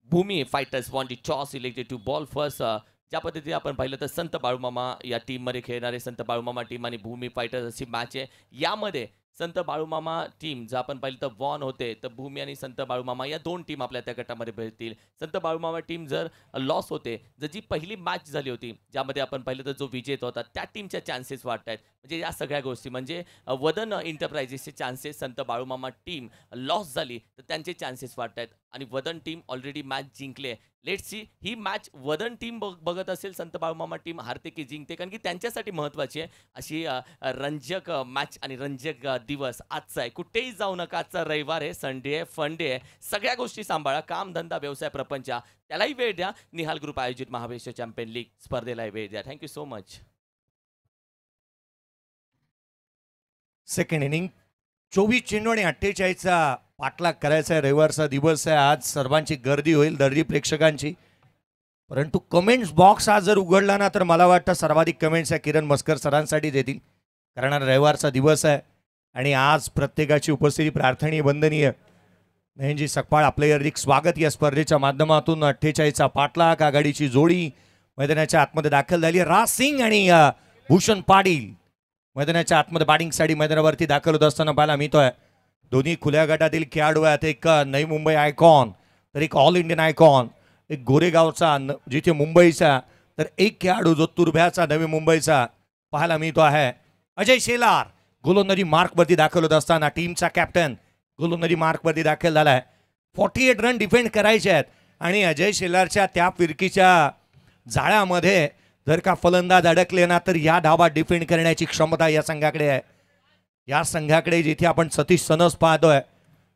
Bhumi fighters won the toss elected to bowl first. ज्या पद्धतीने आपण पाहिलं तर संत बाळूमामा या टीममध्ये खेळणारे संत बाळूमामा टीम आणि भूमी फायटर्स अशी मॅच आहे. यामध्ये संत बाळूमामा टीम जर आपण पाहिलं तर वॉन होते, तर भूमी आणि संत बाळूमामा या 2 टीम आपल्या त्या गटामध्ये भेटतील. संत बाळूमामा टीम जर लॉस होते, जर जी पहिली मॅच झाली होती ज्यामध्ये आपण पाहिलं तर जो विजेता होता त्या टीमच्या चान्सेस वाढत आहेत. म्हणजे या सगळ्या गोष्टी म्हणजे वदन एंटरप्राइजेसचे चान्सेस, संत बाळूमामा टीम लॉस झाली तर त्यांचे चान्सेस वाढत आहेत आणि वदन टीम ऑलरेडी मॅच जिंकले. Let's see he match Vadan team बघत असेल, संत बाळूमामा टीम हारते की जिंकते, कारण की त्यांच्यासाठी महत्त्वाची आहे अशी रंजक मॅच आणि रंजक दिवस आजचा आहे. कुठेही जाऊ नका, आजचा रविवार आहे, संडे आहे, फन डे आहे. सगळ्या गोष्टी सांभाळा, काम धंदा व्यवसाय प्रपंच त्यालाही वेळ द्या. निहाल ग्रुप आयोजित महाबळेश्वर चॅम्पियन लीग स्पर्धेलाही वेळ द्या. Thank you so much. Second inning 24 चेंडू आणि 48चा पाठलाग करायचा आहे. रविवारचा दिवस आहे, आज सर्वांची गर्दी होईल, दर्दी प्रेक्षकांची. परंतु कमेंट्स बॉक्स आज जर उघडला ना तर मला वाटतं सर्वाधिक कमेंट्स या किरण मस्कर सरांसाठी देतील, कारण रविवारचा दिवस आहे आणि आज प्रत्येकाची उपस्थिती प्रार्थनीय वंदनीय. नयनजी सकपाळ आपले हार्दिक स्वागत. या स्पर्धेच्या माध्यमातून 48चा पाठलाग, आघाडीची जोडी मैदानाच्या आतमध्ये दाखल झाली. राज सिंग आणि भूषण पाटील मैदानाच्या आतमध्ये बॅटिंगसाठी मैदानावरती दाखल होत असताना पाहायला मिळतोय. दोन्ही खुल्या गटातील खेळाडू आहेत, एक नवी मुंबई आयकॉन तर एक ऑल इंडियन आयकॉन, एक गोरेगावचा जिथे मुंबईचा, तर एक खेळाडू जो तुर्भ्याचा नवी मुंबईचा पाहायला मिळतो आहे. अजय शेलार गोलंदाजी मार्कवरती दाखल होत असताना टीमचा कॅप्टन गोलंदाजी मार्कवरती दाखल झालाय. 48 रन डिफेंड करायचे आहेत आणि अजय शेलारच्या त्या फिरकीच्या जाळ्यामध्ये जर का फलंदाज अडकले ना तर या धावा डिफेंड करण्याची क्षमता या संघाकडे आहे. या संघाकडे जिथे आपण सतीश सनस पाहतोय,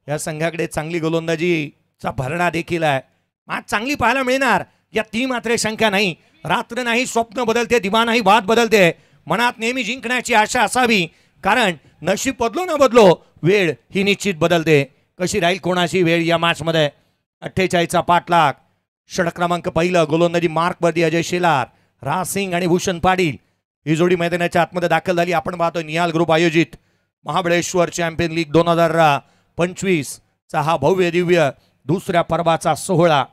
या संघाकडे चांगली गोलंदाजीचा भरणा देखील आहे. मॅच चांगली पाहायला मिळणार या ती मात्र शंका नाही. रात्र नाही स्वप्न बदलते, दिवा नाही बात बदलते. मनात नेहमी जिंकण्याची आशा असावी, कारण नशीब बदलो ना बदलो वेळ ही निश्चित बदलते. कशी राहील कोणाची वेळ या मॅचमध्ये? 48चा पाठलाग, षटक क्रमांक 1 गोलंदाजी मार्कवरती अजय शेलार, राज सिंग आणि भूषण पाटील ही जोडी मैदानाच्या आतमध्ये दाखल झाली. आपण पाहतोय निहाल ग्रुप आयोजित महाबळेश्वर चॅम्पियन लीग 2025 चा हा भव्य दिव्य दुसऱ्या पर्वाचा सोहळा,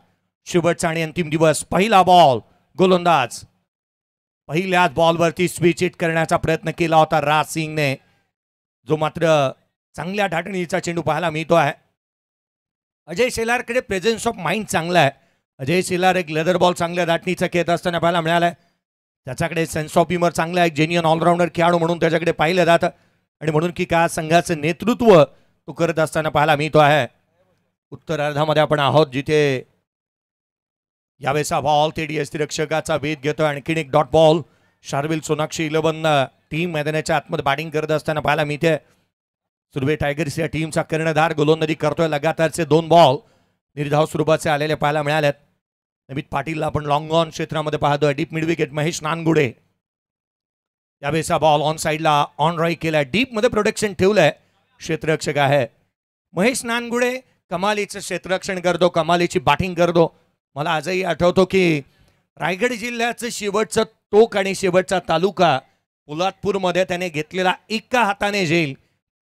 शेवटचा आणि अंतिम दिवस. पहिला बॉल, गोलंदाज पहिल्याच बॉलवरती स्विच हिट करण्याचा प्रयत्न केला होता राज सिंगने, जो मात्र चांगल्या ढाटणीचा चेंडू पाहायला मिळतो आहे. अजय शेलारकडे प्रेझेन्स ऑफ माइंड चांगला आहे. अजय शेलार एक लेदर बॉल चांगल्या दाटणीचा खेळत असताना पाहायला मिळालाय. त्याच्याकडे सेन्स ऑफ ह्युमर चांगला आहे, जेन्युइन ऑलराऊंडर खेळाडू म्हणून त्याच्याकडे पाहिलं जातं आणि म्हणून की काय संघाचं नेतृत्व तो करत असताना पाहायला मिळतो आहे. उत्तरार्धामध्ये आपण आहोत, जिथे यावेळेचा बॉल ते डीएसटी रक्षकाचा वेध घेतोय. आणखीन एक dot ball Sharvil Sonakshi 11 team मैदानाच्या आतमध्ये बॅटिंग करत असताना पाहायला मिळते. सुरवे टायगर्स या टीमचा कर्णधार गोलंदाजी करतोय. लगातारचे 2 बॉल निर्धाव स्वरूपाचे आलेले पाहायला मिळालेत. नमित पाटीलला आपण लॉंग ऑन क्षेत्रामध्ये पाहतोय. Deep mid wicket Mahesh Nangude यावेळेचा बॉल ऑन साईडला ऑन राईट केलाय. डीप मध्ये प्रोटेक्शन ठेवलंय. क्षेत्ररक्षक आहे महेश नानगुडे. कमालीचं क्षेत्ररक्षण करतो, कमालीची बॅटिंग करतो. मला आजही आठवतो की रायगड जिल्ह्याचं शेवटचं टोक आणि शेवटचा तालुका पोलादपूरमध्ये त्याने घेतलेला एका हाताने झेल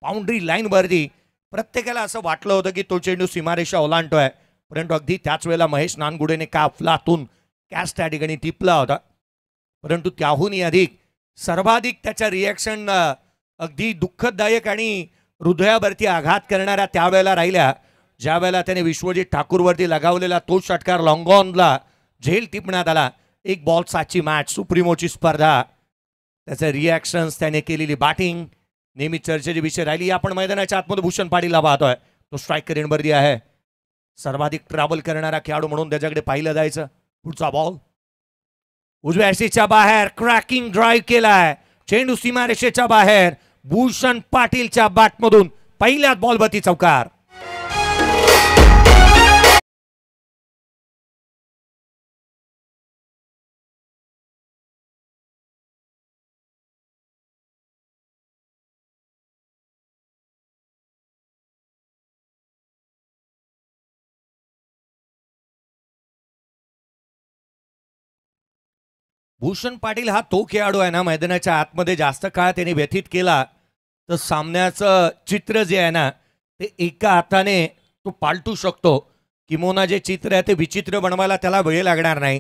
बाउंड्री लाईनवरती. प्रत्येकाला असं वाटलं होतं की तो चेंडू सीमारेषा ओलांडतोय, परंतु अगदी त्याच वेळेला महेश नानगुडेने काफलातून कॅच त्या ठिकाणी टिपला होता. परंतु त्याहूनही अधिक सर्वाधिक त्याच्या रिॲक्शन अगदी दुःखदायक आणि हृदयावरती आघात करणाऱ्या त्यावेळेला राहिल्या, ज्या वेळेला त्याने विश्वजित ठाकूरवरती लगावलेला तो षटकार लॉंग ऑनला झेल टिपण्यात आला. 1 बॉल 7ची मॅच, सुप्रीमोची स्पर्धा, त्याचे रिॲक्शन्स, त्याने केलेली बॅटिंग नेहमी चर्चेचे विषय राहिली. आपण मैदानाच्या आतमध्ये भूषण पाटीलला पाहतोय. तो स्ट्राईक रेनवरती आहे. सर्वाधिक ट्रॅव्हल करणारा खेळाडू म्हणून त्याच्याकडे पाहिलं जायचं. पुढचा बॉल उजव्या रेषेच्या बाहेर क्रॅकिंग ड्राईव्ह केलाय. चेंडू सीमारेषेच्या बाहेर. भूषण पाटीलच्या बॅटमधून पहिल्याच बॉलवरती चौकार. भूषण पाटील हा तो खेळाडू आहे ना, मैदानाच्या आतमध्ये जास्त काळ त्याने व्यतीत केला तर सामन्याचं चित्र जे आहे ना ते एका हाताने तो पालटू शकतो. किमोना जे चित्र आहे ते विचित्र बनवायला त्याला वेळ लागणार नाही.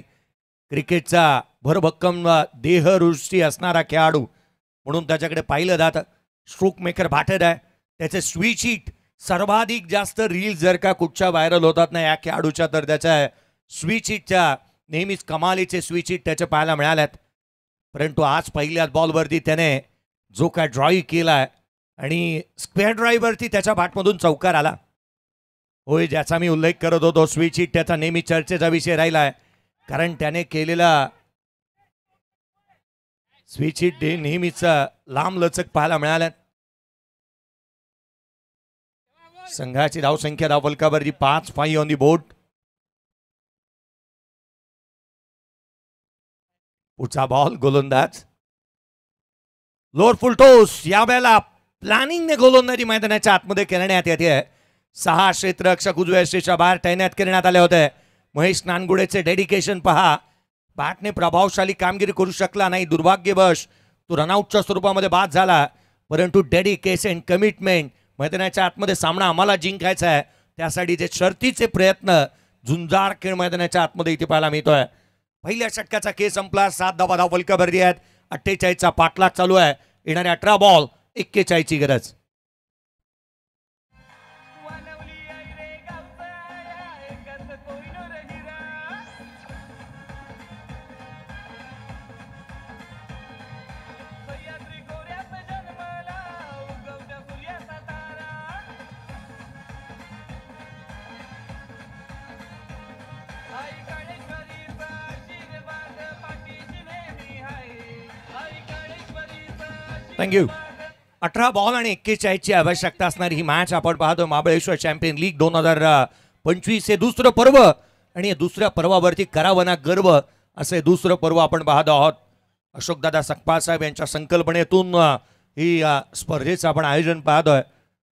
क्रिकेटचा भरभक्कम देहरुष्टी असणारा खेळाडू म्हणून त्याच्याकडे पाहिलं जातं. स्ट्रोक मेकर बॅटर आहे. त्याचे स्विच हिट सर्वाधिक जास्त रील जर का कुठच्या व्हायरल होतात ना या खेळाडूच्या, तर त्याच्या स्विच हिटच्या नेहमीच कमालीचे स्विच हिट त्याचे पाहायला मिळाल्यात. परंतु आज पहिल्याच बॉलवरती त्याने जो काय ड्राईव्ह केलाय आणि स्क्वेअर ड्राईव्हवरती त्याच्या बॅटमधून चौकार आला. होय, ज्याचा मी उल्लेख करत होतो, स्विच हिट त्याचा नेहमी चर्चेचा विषय राहिलाय, कारण त्याने केलेला स्विच हिट नेहमीच लांब लचक पाहायला मिळाल्यात. संघाची धावसंख्या धावफलकावरती 5 ऑन दी बोर्ड. पुढचा बॉल गोलंदाज लोअर फुल टोस. या वेळेला प्लॅनिंगने गोलंदाजी मैदानाच्या आतमध्ये करण्यात येते. 6 क्षेत्ररक्षक उजव्या रेषेच्या बाहेर तैनात करण्यात आले होते. महेश नानगुडेचे डेडिकेशन पहा. बॅटने प्रभावशाली कामगिरी करू शकला नाही. दुर्भाग्यवश तो रनआउटच्या स्वरूपामध्ये बाद झाला. परंतु डेडिकेशन, कमिटमेंट, मैदानाच्या आतमध्ये सामना आम्हाला जिंकायचा आहे त्यासाठी जे शर्तीचे प्रयत्न झुंजार खेळ मैदानाच्या आतमध्ये इथे पाहायला मिळतोय. पहिल्या षटकाचा खेळ संपला. 7 धावा फलकावरती आहेत. 48चा पाठलाग चालू आहे. येणारे 18 बॉल 41ची गरज. थँक्यू. 18 बॉल आणि 41ची आवश्यकता असणारी ही मॅच आपण पाहतो. महाबळेश्वर चॅम्पियन लीग 2025 हे दुसरं पर्व आणि या दुसऱ्या पर्वावरती करावं ना गर्व असे दुसरं पर्व आपण पाहतो आहोत. अशोकदादा सकपाळ साहेब यांच्या संकल्पनेतून ही स्पर्धेचं आपण आयोजन पाहतोय.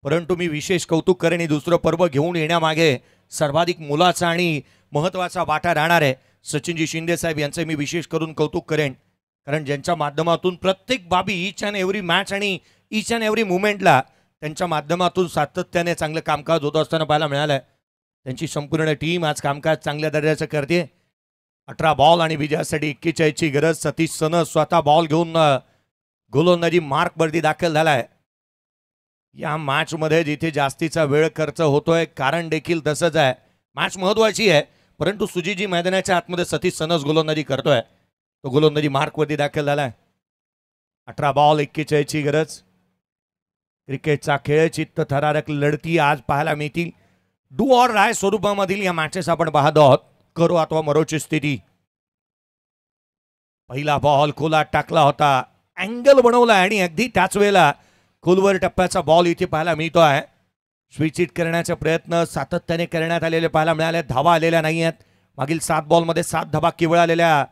परंतु मी विशेष कौतुक करेन, ही दुसरं पर्व घेऊन येण्यामागे सर्वाधिक मोलाचा आणि महत्त्वाचा वाटा राहणार आहे सचिनजी शिंदे साहेब यांचे मी विशेष करून कौतुक करेन. कारण ज्यांच्या माध्यमातून प्रत्येक बाबी, ईच अँड एव्हरी मॅच आणि ईच अँड एव्हरी मुवमेंटला त्यांच्या माध्यमातून सातत्याने चांगलं कामकाज होत असताना पाहायला मिळालं. त्यांची संपूर्ण टीम आज कामकाज चांगल्या दर्जाचं करते. 18 बॉल आणि विजयासाठी 41ची गरज. सतीश सन स्वतः बॉल घेऊन गोलंदाजी मार्कवरती दाखल झालाय. या मॅचमध्ये जिथे जास्तीचा वेळ खर्च होतोय कारण देखील तसंच आहे. मॅच महत्वाची आहे, परंतु सुजीजी मैदानाच्या आतमध्ये सतीश सनस गोलंदाजी करतोय. तो गोलंदाजी मार्कवरती दाखल झालाय. 18 बॉल 41ची गरज. क्रिकेटचा खेळ चित्त थरारक लढती आज पाहायला मिळतील. डू ऑर राय स्वरूपामधील या मॅचेस आपण पाहत आहोत. करो अथवा मरोची स्थिती. पहिला बॉल खोलात टाकला होता, अँगल बनवला आणि अगदी त्याच वेळेला खोलवर टप्प्याचा बॉल इथे पाहायला मिळतो आहे. स्विच हिट करण्याचा प्रयत्न सातत्याने करण्यात आलेले पाहायला मिळाले. धावा आलेल्या नाही आहेत. मागील 7 बॉलमध्ये 7 धावा केवळ आलेल्या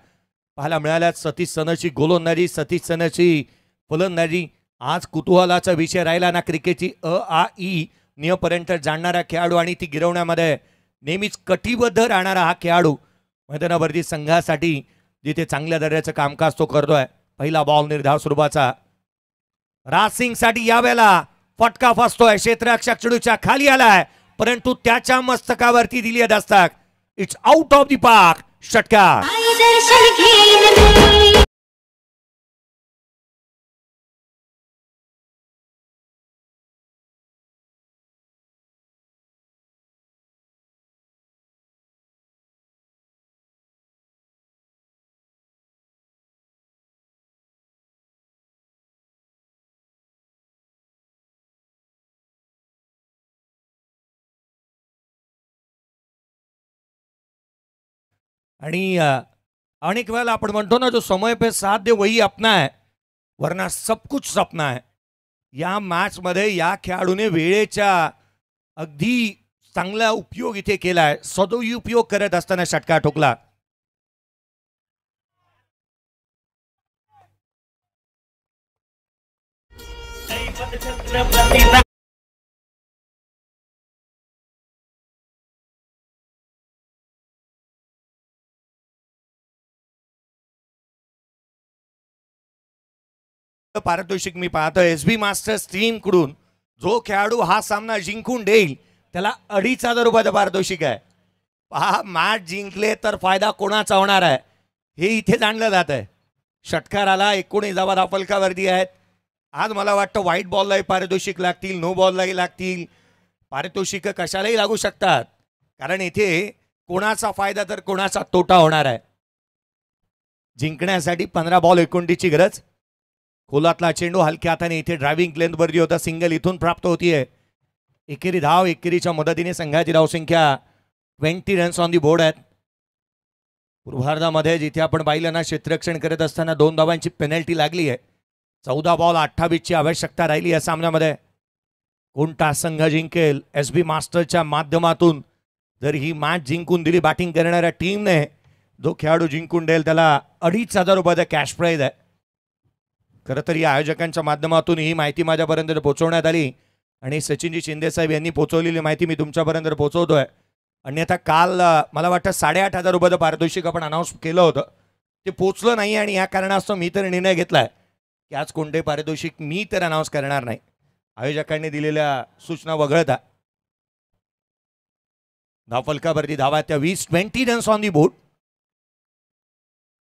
पाहायला मिळाल्यात. सतीश सनची गोलंदाजी, सतीश सनची फलंदाजी. आज कुतूहलाचा विषय राहिला ना क्रिकेटची आ ई नियपर्यंत जाणणारा खेळाडू आणि ती गिरवण्यामध्ये नेहमीच कटिबद्ध राहणारा हा खेळाडू मैदानावरती संघासाठी जिथे चांगल्या दर्जाचं कामकाज तो करतोय. पहिला बॉल निर्धाव स्वरूपाचा रासिंगसाठी यावेळेला फटका फसतोय. क्षेत्ररक्षक चेंडूच्या खाली आलाय परंतु त्याच्या मस्तकावरती दिली Dastak. It's out of the park. षटकार. आणि अनेक वेळेला आपण म्हणतो ना, जो समय पे साथ दे वही अपना है वरना सब कुछ सपना है. या मॅच मध्ये या खेळाडूने वेळेच्या अगदी चांगला उपयोग इथे केलाय. सदुपयोग करत असताना षटकार ठोकला. पारितोषिक मी पाहतो एसबी मास्टर्स टीम कडून जो खेळाडू हा सामना जिंकून देईल त्याला 2,500 रुपयाचं पारितोषिक आहे. पहा, मॅच जिंकले तर फायदा कोणाचा होणार आहे हे इथे जाणलं जात आहे. षटकाराला 19 धावा धावफलकावरती आहेत. आज मला वाटतं व्हाईट बॉललाही पारितोषिक लागतील, नो बॉललाही लागतील. पारितोषिक कशालाही लागू शकतात कारण इथे कोणाचा फायदा तर कोणाचा तोटा होणार आहे. जिंकण्यासाठी 15 बॉल 29ची गरज. खोलातला चेंडू हलक्या हाताने इथे ड्रायव्हिंग लेंथवरती होता. सिंगल इथून प्राप्त होतीये. एकेरी धाव, एकेरीच्या मदतीने संघाची धावसंख्या 20 रन्स ऑन दी बोर्ड आहेत. पूर्वार्धामध्ये जिथे आपण पाहिलं ना, क्षेत्ररक्षण करत असताना 2 धावांची पेनल्टी लागली आहे. 14 बॉल 28ची आवश्यकता राहिली या सामन्यामध्ये. कोणता संघ जिंकेल? एसबी मास्टरच्या माध्यमातून जर ही मॅच जिंकून दिली बॅटिंग करणाऱ्या टीमने, जो खेळाडू जिंकून देईल त्याला 2,500 रुपयाचा कॅश प्राईज आहे. खरं तर या आयोजकांच्या माध्यमातून ही माहिती माझ्यापर्यंत पोहोचवण्यात आली आणि सचिनजी शिंदे साहेब यांनी पोहोचवलेली माहिती मी तुमच्यापर्यंत पोहोचवतोय. अन्यथा काल मला वाटतं 8,500 रुपयाचं पारितोषिक आपण अनाऊन्स केलं होतं, ते पोचलं नाही आणि या कारणास्तव मी तर निर्णय घेतलाय की आज कोणते पारितोषिक मी तर अनाऊन्स करणार नाही. आयोजकांनी दिलेल्या सूचना वगळता धावफलकावरती धावा त्या 20 रन्स ऑन दी बोर्ड.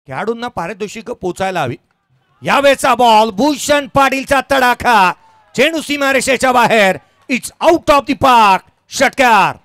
खेळाडूंना पारितोषिक पोचायला हवी. यावेळेचा बॉल भूषण पाटीलचा तडाखा, चेंडू सीमारेषेच्या बाहेर. It's out of the park. षटकार.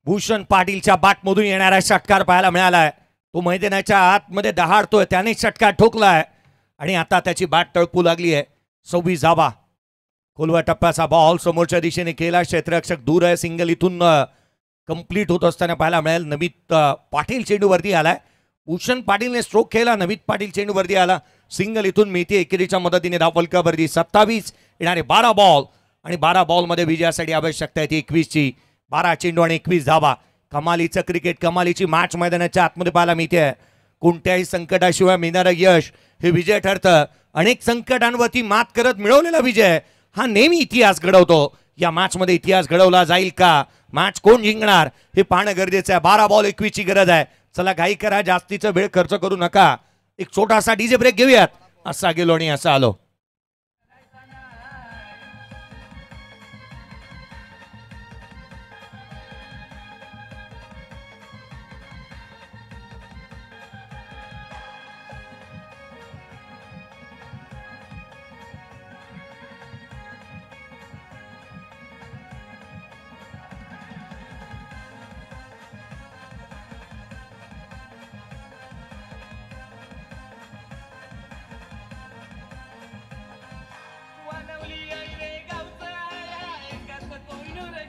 भूषण पाटीलच्या बॅटमधून येणारा षटकार पाहायला मिळालाय. तो मैदानाच्या आतमध्ये दहाडतोय, त्याने षटकार ठोकलाय आणि आता त्याची बॅट तळपू लागली आहे. 26 धावा. खोलवा टप्प्याचा बॉल समोरच्या दिशेने केला. क्षेत्ररक्षक दूर आहे. सिंगल इथून कंप्लीट होत असताना पाहायला मिळेल. नमित पाटील चेंडूवरती आलाय. भूषण पाटीलने स्ट्रोक केला, नमित पाटील चेंडूवरती आला. सिंगल इथून मिळते. एकेरीच्या मदतीने धावफलकावरती 27 येणारे 12 बॉल आणि 12 बॉलमध्ये विजयासाठी आवश्यकता आहे ती 21ची. 12 चेंडू आणि 21 धावा. कमालीचं क्रिकेट, कमालीची मॅच मैदानाच्या आतमध्ये पाहायला मिळते. कोणत्याही संकटाशिवाय मिळणारं यश हे विजय ठरतं. अनेक संकटांवरती मात करत मिळवलेला विजय हा नेहमी इतिहास घडवतो. या मॅच मध्ये इतिहास घडवला जाईल का? मॅच कोण जिंकणार हे पाहणं गरजेचं आहे. 12 बॉल 21ची गरज आहे. चला घाई करा, जास्तीचा वेळ खर्च करू नका. एक छोटासा डीजे ब्रेक घेऊयात. असा गेलो आणि असा आलो.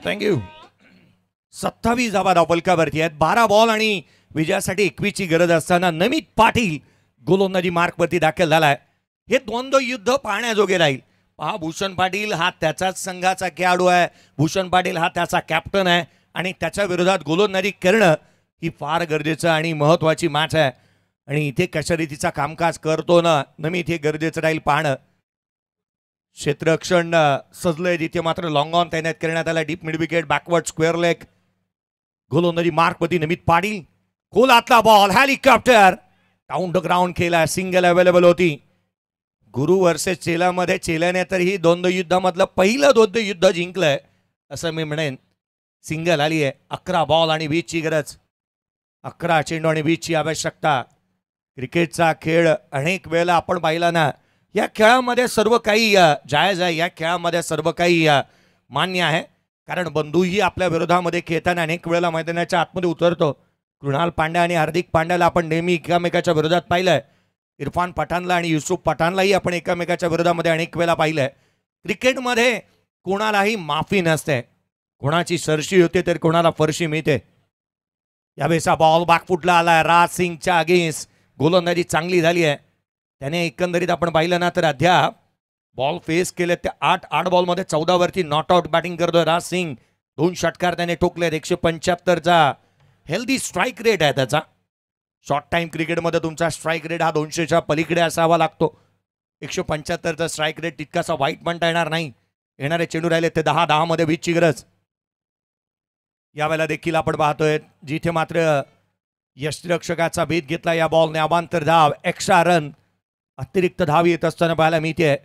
थँक्यू. 27 धावा धावफलकावरती आहेत. 12 बॉल आणि विजयासाठी 21 ची गरज असताना नमित पाटील गोलंदाजी मार्कवरती दाखल झालाय. हे द्वंद्व युद्ध पाहण्याजोगे राहील. पहा, भूषण पाटील हा त्याचाच संघाचा खेळाडू आहे. भूषण पाटील हा त्याचा कॅप्टन आहे आणि त्याच्या विरोधात गोलंदाजी करणं ही फार गरजेचं आणि महत्त्वाची मॅच आहे. आणि इथे कशा रीतीचा कामकाज करतो ना नमित हे गरजेचं राहील पाहणं. क्षेत्ररक्षण सजलंय तिथे मात्र लॉंग ऑन तैनात करण्यात आला. Deep mid wicket, backward square leg. गोलंदाजी मार्कवरती नमित पाटील. खोलातला ball, helicopter down the ground केला. सिंगल अवेलेबल होती. गुरु वर्सेस चेलामध्ये चेल्याने तर ही द्वंद्व युद्धामधलं पहिलं द्वंद्व युद्ध जिंकलंय असं मी म्हणेन. सिंगल आली आहे. 11 बॉल आणि 20 ची गरज. 11 चेंडू आणि 20 ची आवश्यकता. क्रिकेटचा खेळ अनेक वेळेला आपण पाहिला ना, या खेळामध्ये सर्व काही जायज आहे. या खेळामध्ये सर्व काही मान्य आहे. कारण बंधूही आपल्या विरोधामध्ये खेळताना अनेक वेळेला मैदानाच्या आतमध्ये उतरतो. कृणाल पांड्या आणि हार्दिक पांड्याला आपण नेहमी एकामेकाच्या विरोधात पाहिलंय. इरफान पठाणला आणि युसुफ पठाणलाही आपण एकामेकाच्या विरोधामध्ये अनेक वेळा पाहिलंय. क्रिकेटमध्ये कोणालाही माफी नसते. कोणाची सरशी होते तर कोणाला फरशी मिळते. यावेळेचा बॉल बॅकफुटला आलाय. राज सिंगच्या अगेन्स्ट गोलंदाजी चांगली झाली आहे. त्याने एकंदरीत आपण पाहिलं ना तर अद्याप बॉल फेस केले त्या 8 बॉलमध्ये 14 वरती नॉट आउट बॅटिंग करतोय राज सिंग. 2 षटकार त्याने ठोकलेत. 175चा हेल्दी स्ट्राईक रेट आहे त्याचा. शॉर्ट टाइम क्रिकेटमध्ये तुमचा स्ट्राईक रेट हा 200च्या पलीकडे असावा लागतो. 175चा स्ट्राईक रेट तितकासा वाईट म्हणता येणार नाही. येणारे चेंडू राहिले ते 10 मध्ये 20 ची गरज. यावेळेला देखील आपण पाहतोय जिथे मात्र यष्टिरक्षकाचा भेद घेतला या बॉलने. अबांतर धाव, एक्स्ट्रा रन, अतिरिक्त धाव येत असताना पाहायला मिळते.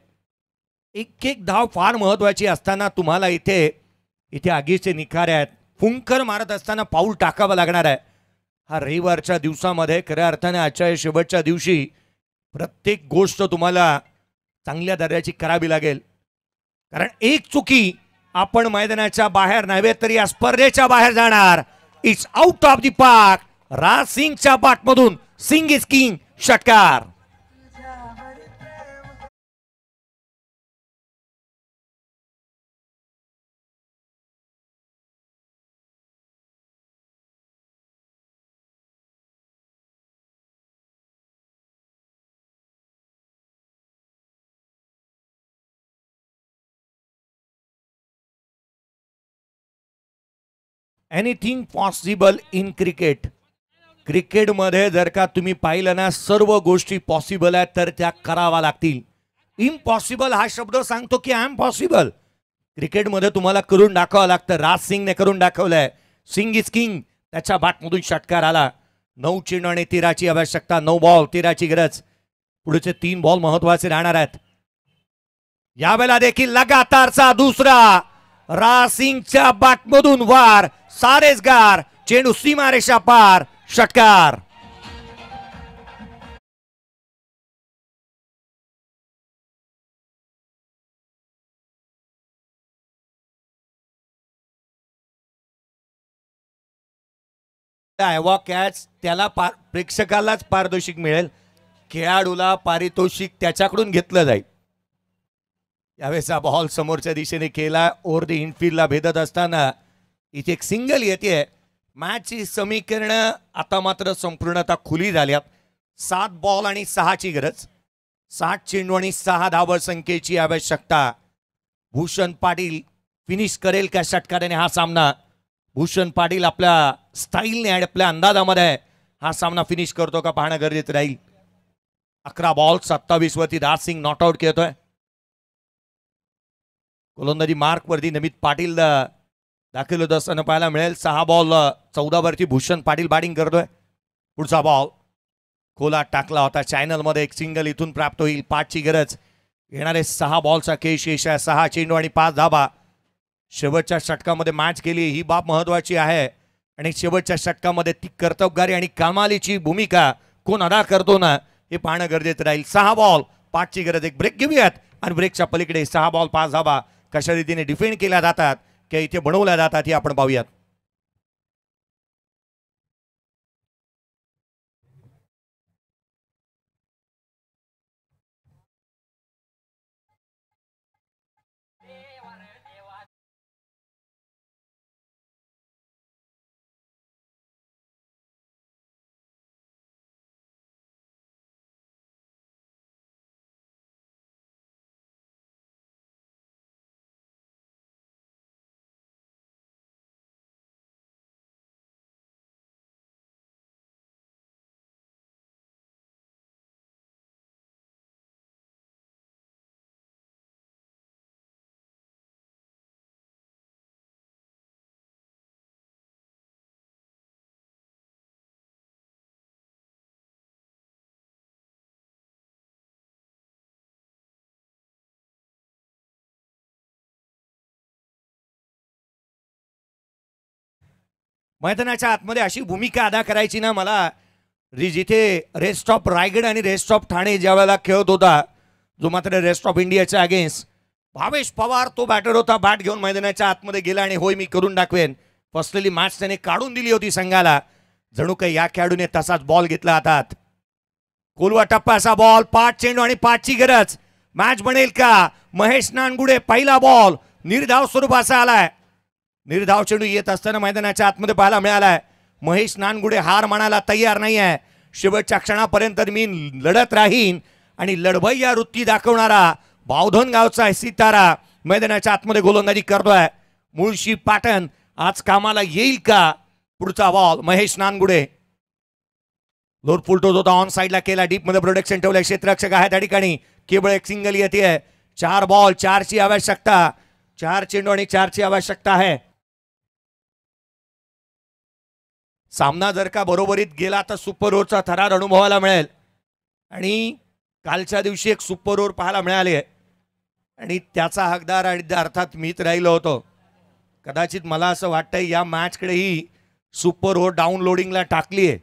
एक धाव फार महत्वाची असताना तुम्हाला इथे आगीचे निखारे आहेत. फुंकर मारत असताना पाऊल टाकावं लागणार आहे. हा रविवारच्या दिवसामध्ये खऱ्या अर्थाने आजच्या शेवटच्या दिवशी प्रत्येक गोष्ट तुम्हाला चांगल्या दर्जाची करावी लागेल. कारण एक चुकी आपण मैदानाच्या बाहेर नव्हे तरी या स्पर्धेच्या बाहेर जाणार. It's out of the park. Raj सिंगच्या बॅटमधून सिंग इज किंग षटकार. Anything possible in cricket. क्रिकेटमध्ये जर का तुम्ही पाहिलं ना सर्व गोष्टी पॉसिबल आहेत तर त्या करावा लागतील. इम्पॉसिबल हा शब्द सांगतो की आय एम पॉसिबल. क्रिकेटमध्ये तुम्हाला करून दाखवावं लागतं. राज सिंगने करून दाखवलंय. Singh is king. त्याच्या बॅटमधून षटकार आला. 9 चेंडू आणि 13 ची आवश्यकता. 9 बॉल 13 ची गरज. पुढचे 3 बॉल महत्वाचे राहणार आहेत. यावेळेला देखील लगातारचा दुसरा. राज सिंगच्या बॅटमधून वार. सारेसगार. चेंडू सीमारेषा पार. षटकार. कॅच त्याला प्रेक्षकालाच पारितोषिक मिळेल. खेळाडूला पारितोषिक त्याच्याकडून घेतलं जाईल. यावेळेचा बॉल समोरच्या दिशेने केला. ओव्हर द इनफिल्डला भेदत असताना इथे एक सिंगल येते. मॅचची समीकरणं आता मात्र संपूर्णतः खुली झाल्यात. 7 बॉल आणि 6 ची गरज. 7 चेंडू आणि 6 धाव संख्येची आवश्यकता. भूषण पाटील फिनिश करेल का षटकाराने हा सामना. भूषण पाटील आपल्या स्टाईलने आणि आपल्या अंदाजामध्ये हा सामना फिनिश करतो का पाहणं गरजेचं राहील. 11 बॉल 27 वरती राज सिंग नॉट आउट खेळतोय. गोलंदाजी मार्क वरती नमित पाटील दाखल होत असताना पाहायला मिळेल. 6 बॉल 14 वरती भूषण पाटील बॅटिंग करतोय. पुढचा बॉल खोला टाकला होता. चॅनलमध्ये एक सिंगल इथून प्राप्त होईल. 5 ची गरज. येणारे 6 बॉलचा शेष आहे. 6 चेंडू आणि 5 धाबा. शेवटच्या षटकामध्ये मॅच केली ही बाब महत्वाची आहे. आणि शेवटच्या षटकामध्ये ती कर्तबगारी आणि कमालीची भूमिका कोण अदा करतो ना हे पाहणं गरजेचं राहील. 6 बॉल 5 ची गरज. एक ब्रेक घेऊयात आणि ब्रेकच्या पलीकडे 6 बॉल 5 धाबा कशा रीतीने डिफेंड केल्या जातात किंवा इथे बनवल्या जातात हे आपण पाहूयात. मैदानाच्या आतमध्ये अशी भूमिका अदा करायची ना मला, जिथे रेस्ट ऑफ रायगड आणि रेस्ट ऑफ ठाणे ज्या वेळेला खेळत होता, जो मात्र रेस्ट ऑफ इंडियाच्या अगेन्स्ट भावेश पवार तो बॅटर होता, बॅट घेऊन मैदानाच्या आतमध्ये गेला आणि होय मी करून दाखवेन फसलेली मॅच त्याने काढून दिली होती संघाला. जणू काही या खेळाडूने तसाच बॉल घेतला हातात. कोलवा टप्प्याचा बॉल, 5 चेंडू आणि 5ची गरज. मॅच बनेल का? महेश नानगुडे पहिला बॉल निर्धाव स्वरूपाचा आलाय. निर्धाव चेंडू येत असताना मैदानाच्या आतमध्ये पाहायला मिळालाय. महेश नानगुडे हार मानायला तयार नाही आहे. शेवटच्या क्षणापर्यंत मी लढत राहीन आणि लढवय्या वृत्ती दाखवणारा बावधन गावचा सितारा मैदानाच्या आतमध्ये गोलंदाजी करतोय. मुळशी पाटण आज कामाला येईल का? पुढचा बॉल महेश नानगुडे. लोर फुलटोज होता, ऑन साईडला केला, डीप मध्ये प्रोटेक्शन ठेवलंय. क्षेत्ररक्षक आहे त्या ठिकाणी. केवळ एक सिंगल येते. 4 बॉल 4ची आवश्यकता. 4 चेंडू आणि 4ची आवश्यकता आहे. सामना जर का बरोबरीत गेला तर सुपर ओव्हरचा थरार अनुभवायला मिळेल. आणि कालच्या दिवशी एक सुपर ओव्हर पाहायला मिळाली आहे आणि त्याचा हकदार आणि अर्थात मीच राहिलो होतो. कदाचित मला असं वाटतंय या मॅचकडेही सुपर ओव्हर डाउनलोडिंगला टाकली आहे.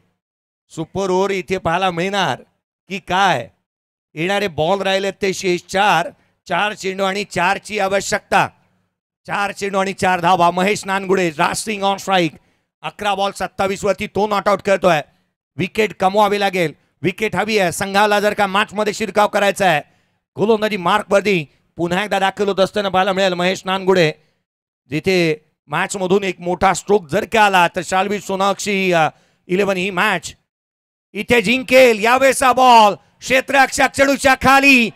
सुपर ओव्हर इथे पाहायला मिळणार की काय? येणारे बॉल राहिले ते शेष 4. 4 चेंडू आणि 4ची आवश्यकता. 4 चेंडू आणि 4 धावा. महेश नानगुडे रास्टिंग ऑन स्ट्राईक. 11 बॉल 27 वरती तो नॉट आउट करतोय. विकेट कमवावी लागेल. विकेट हवी आहे संघाला जर का मॅच मध्ये शिरकाव करायचा आहे. गोलंदाजी मार्क वरती पुन्हा एकदा दाखल होत असताना पाहायला मिळेल महेश नानगुडे. जिथे मॅच मधून एक मोठा स्ट्रोक जर का आला तर शाल्वी सोनाक्षी 11 ही मॅच इथे जिंकेल. यावेळेचा बॉल क्षेत्ररक्षक चेंडूच्या खाली,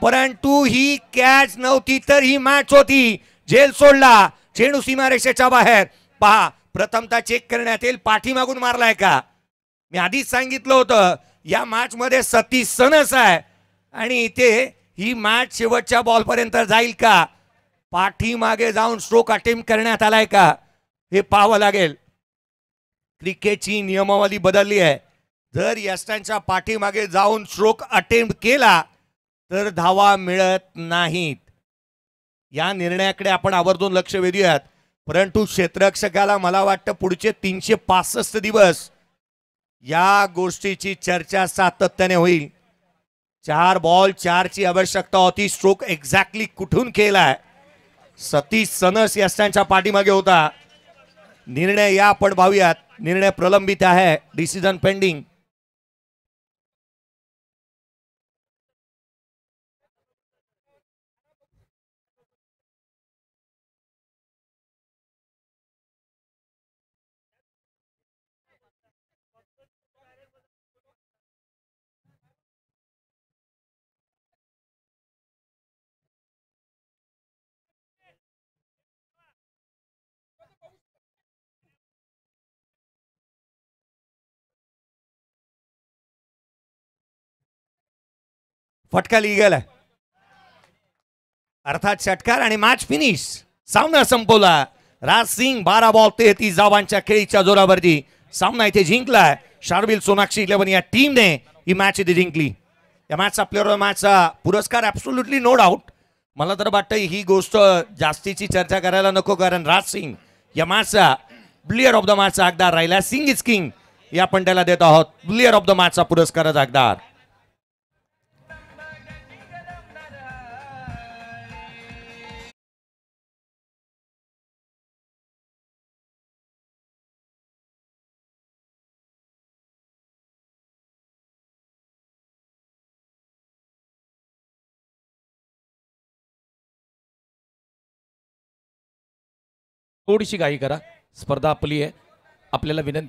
परंतु ही कॅच नव्हती तर ही मॅच होती. झेल सोडला. चेंडू सीमारेषेच्या बाहेर. पहा प्रथमतः चेक करण्यात येईल पाठीमागून मारलाय का. मी आधीच सांगितलं होतं या मॅच मध्ये 37 रन्स आहे आणि इथे ही मॅच शेवटच्या बॉल पर्यंत जाईल का? पाठीमागे जाऊन स्ट्रोक अटेम्प्ट करण्यात आलाय का हे पाहावं लागेल. क्रिकेटची नियमावली बदलली आहे. जर यष्टांच्या पाठीमागे जाऊन स्ट्रोक अटेम्प्ट केला तर धावा मिळत नाहीत. या निर्णयाकडे आपण आवर्जून लक्ष वेधूयात. परंतु क्षेत्ररक्षकाला मला वाटतं पुढचे 365 दिवस या गोष्टीची चर्चा सातत्याने होईल. 4 बॉल 4ची आवश्यकता होती. स्ट्रोक एक्झॅक्टली कुठून केलाय? सतीश सनस यष्टांच्या पाठीमागे होता. निर्णय या आपण पाहूयात. निर्णय प्रलंबित आहे. Decision pending. फटका लिगल आहे अर्थात षटकार आणि मॅच फिनिश. सामना संपवला. राज सिंग 12 बॉल 33 धावांच्या खेळीच्या जोरावरती सामना इथे जिंकलाय. शार्विल सोनाक्षी 11 या टीमने ही मॅच इथे जिंकली. या मॅचचा प्लेअर ऑफ मॅचचा पुरस्कार ॲब्सोल्युटली नो डाऊट. मला तर वाटतं ही गोष्ट जास्तीची चर्चा करायला नको, कारण राज सिंग या मॅचचा प्लेअर ऑफ द मॅचचा हकदार राहिला. सिंग इज किंग हे आपण त्याला देत आहोत. प्लेअर ऑफ द मॅचचा पुरस्काराचा हकदार. थोडीशी घाई करा. स्पर्धा आपली आहे. आपल्याला विनंती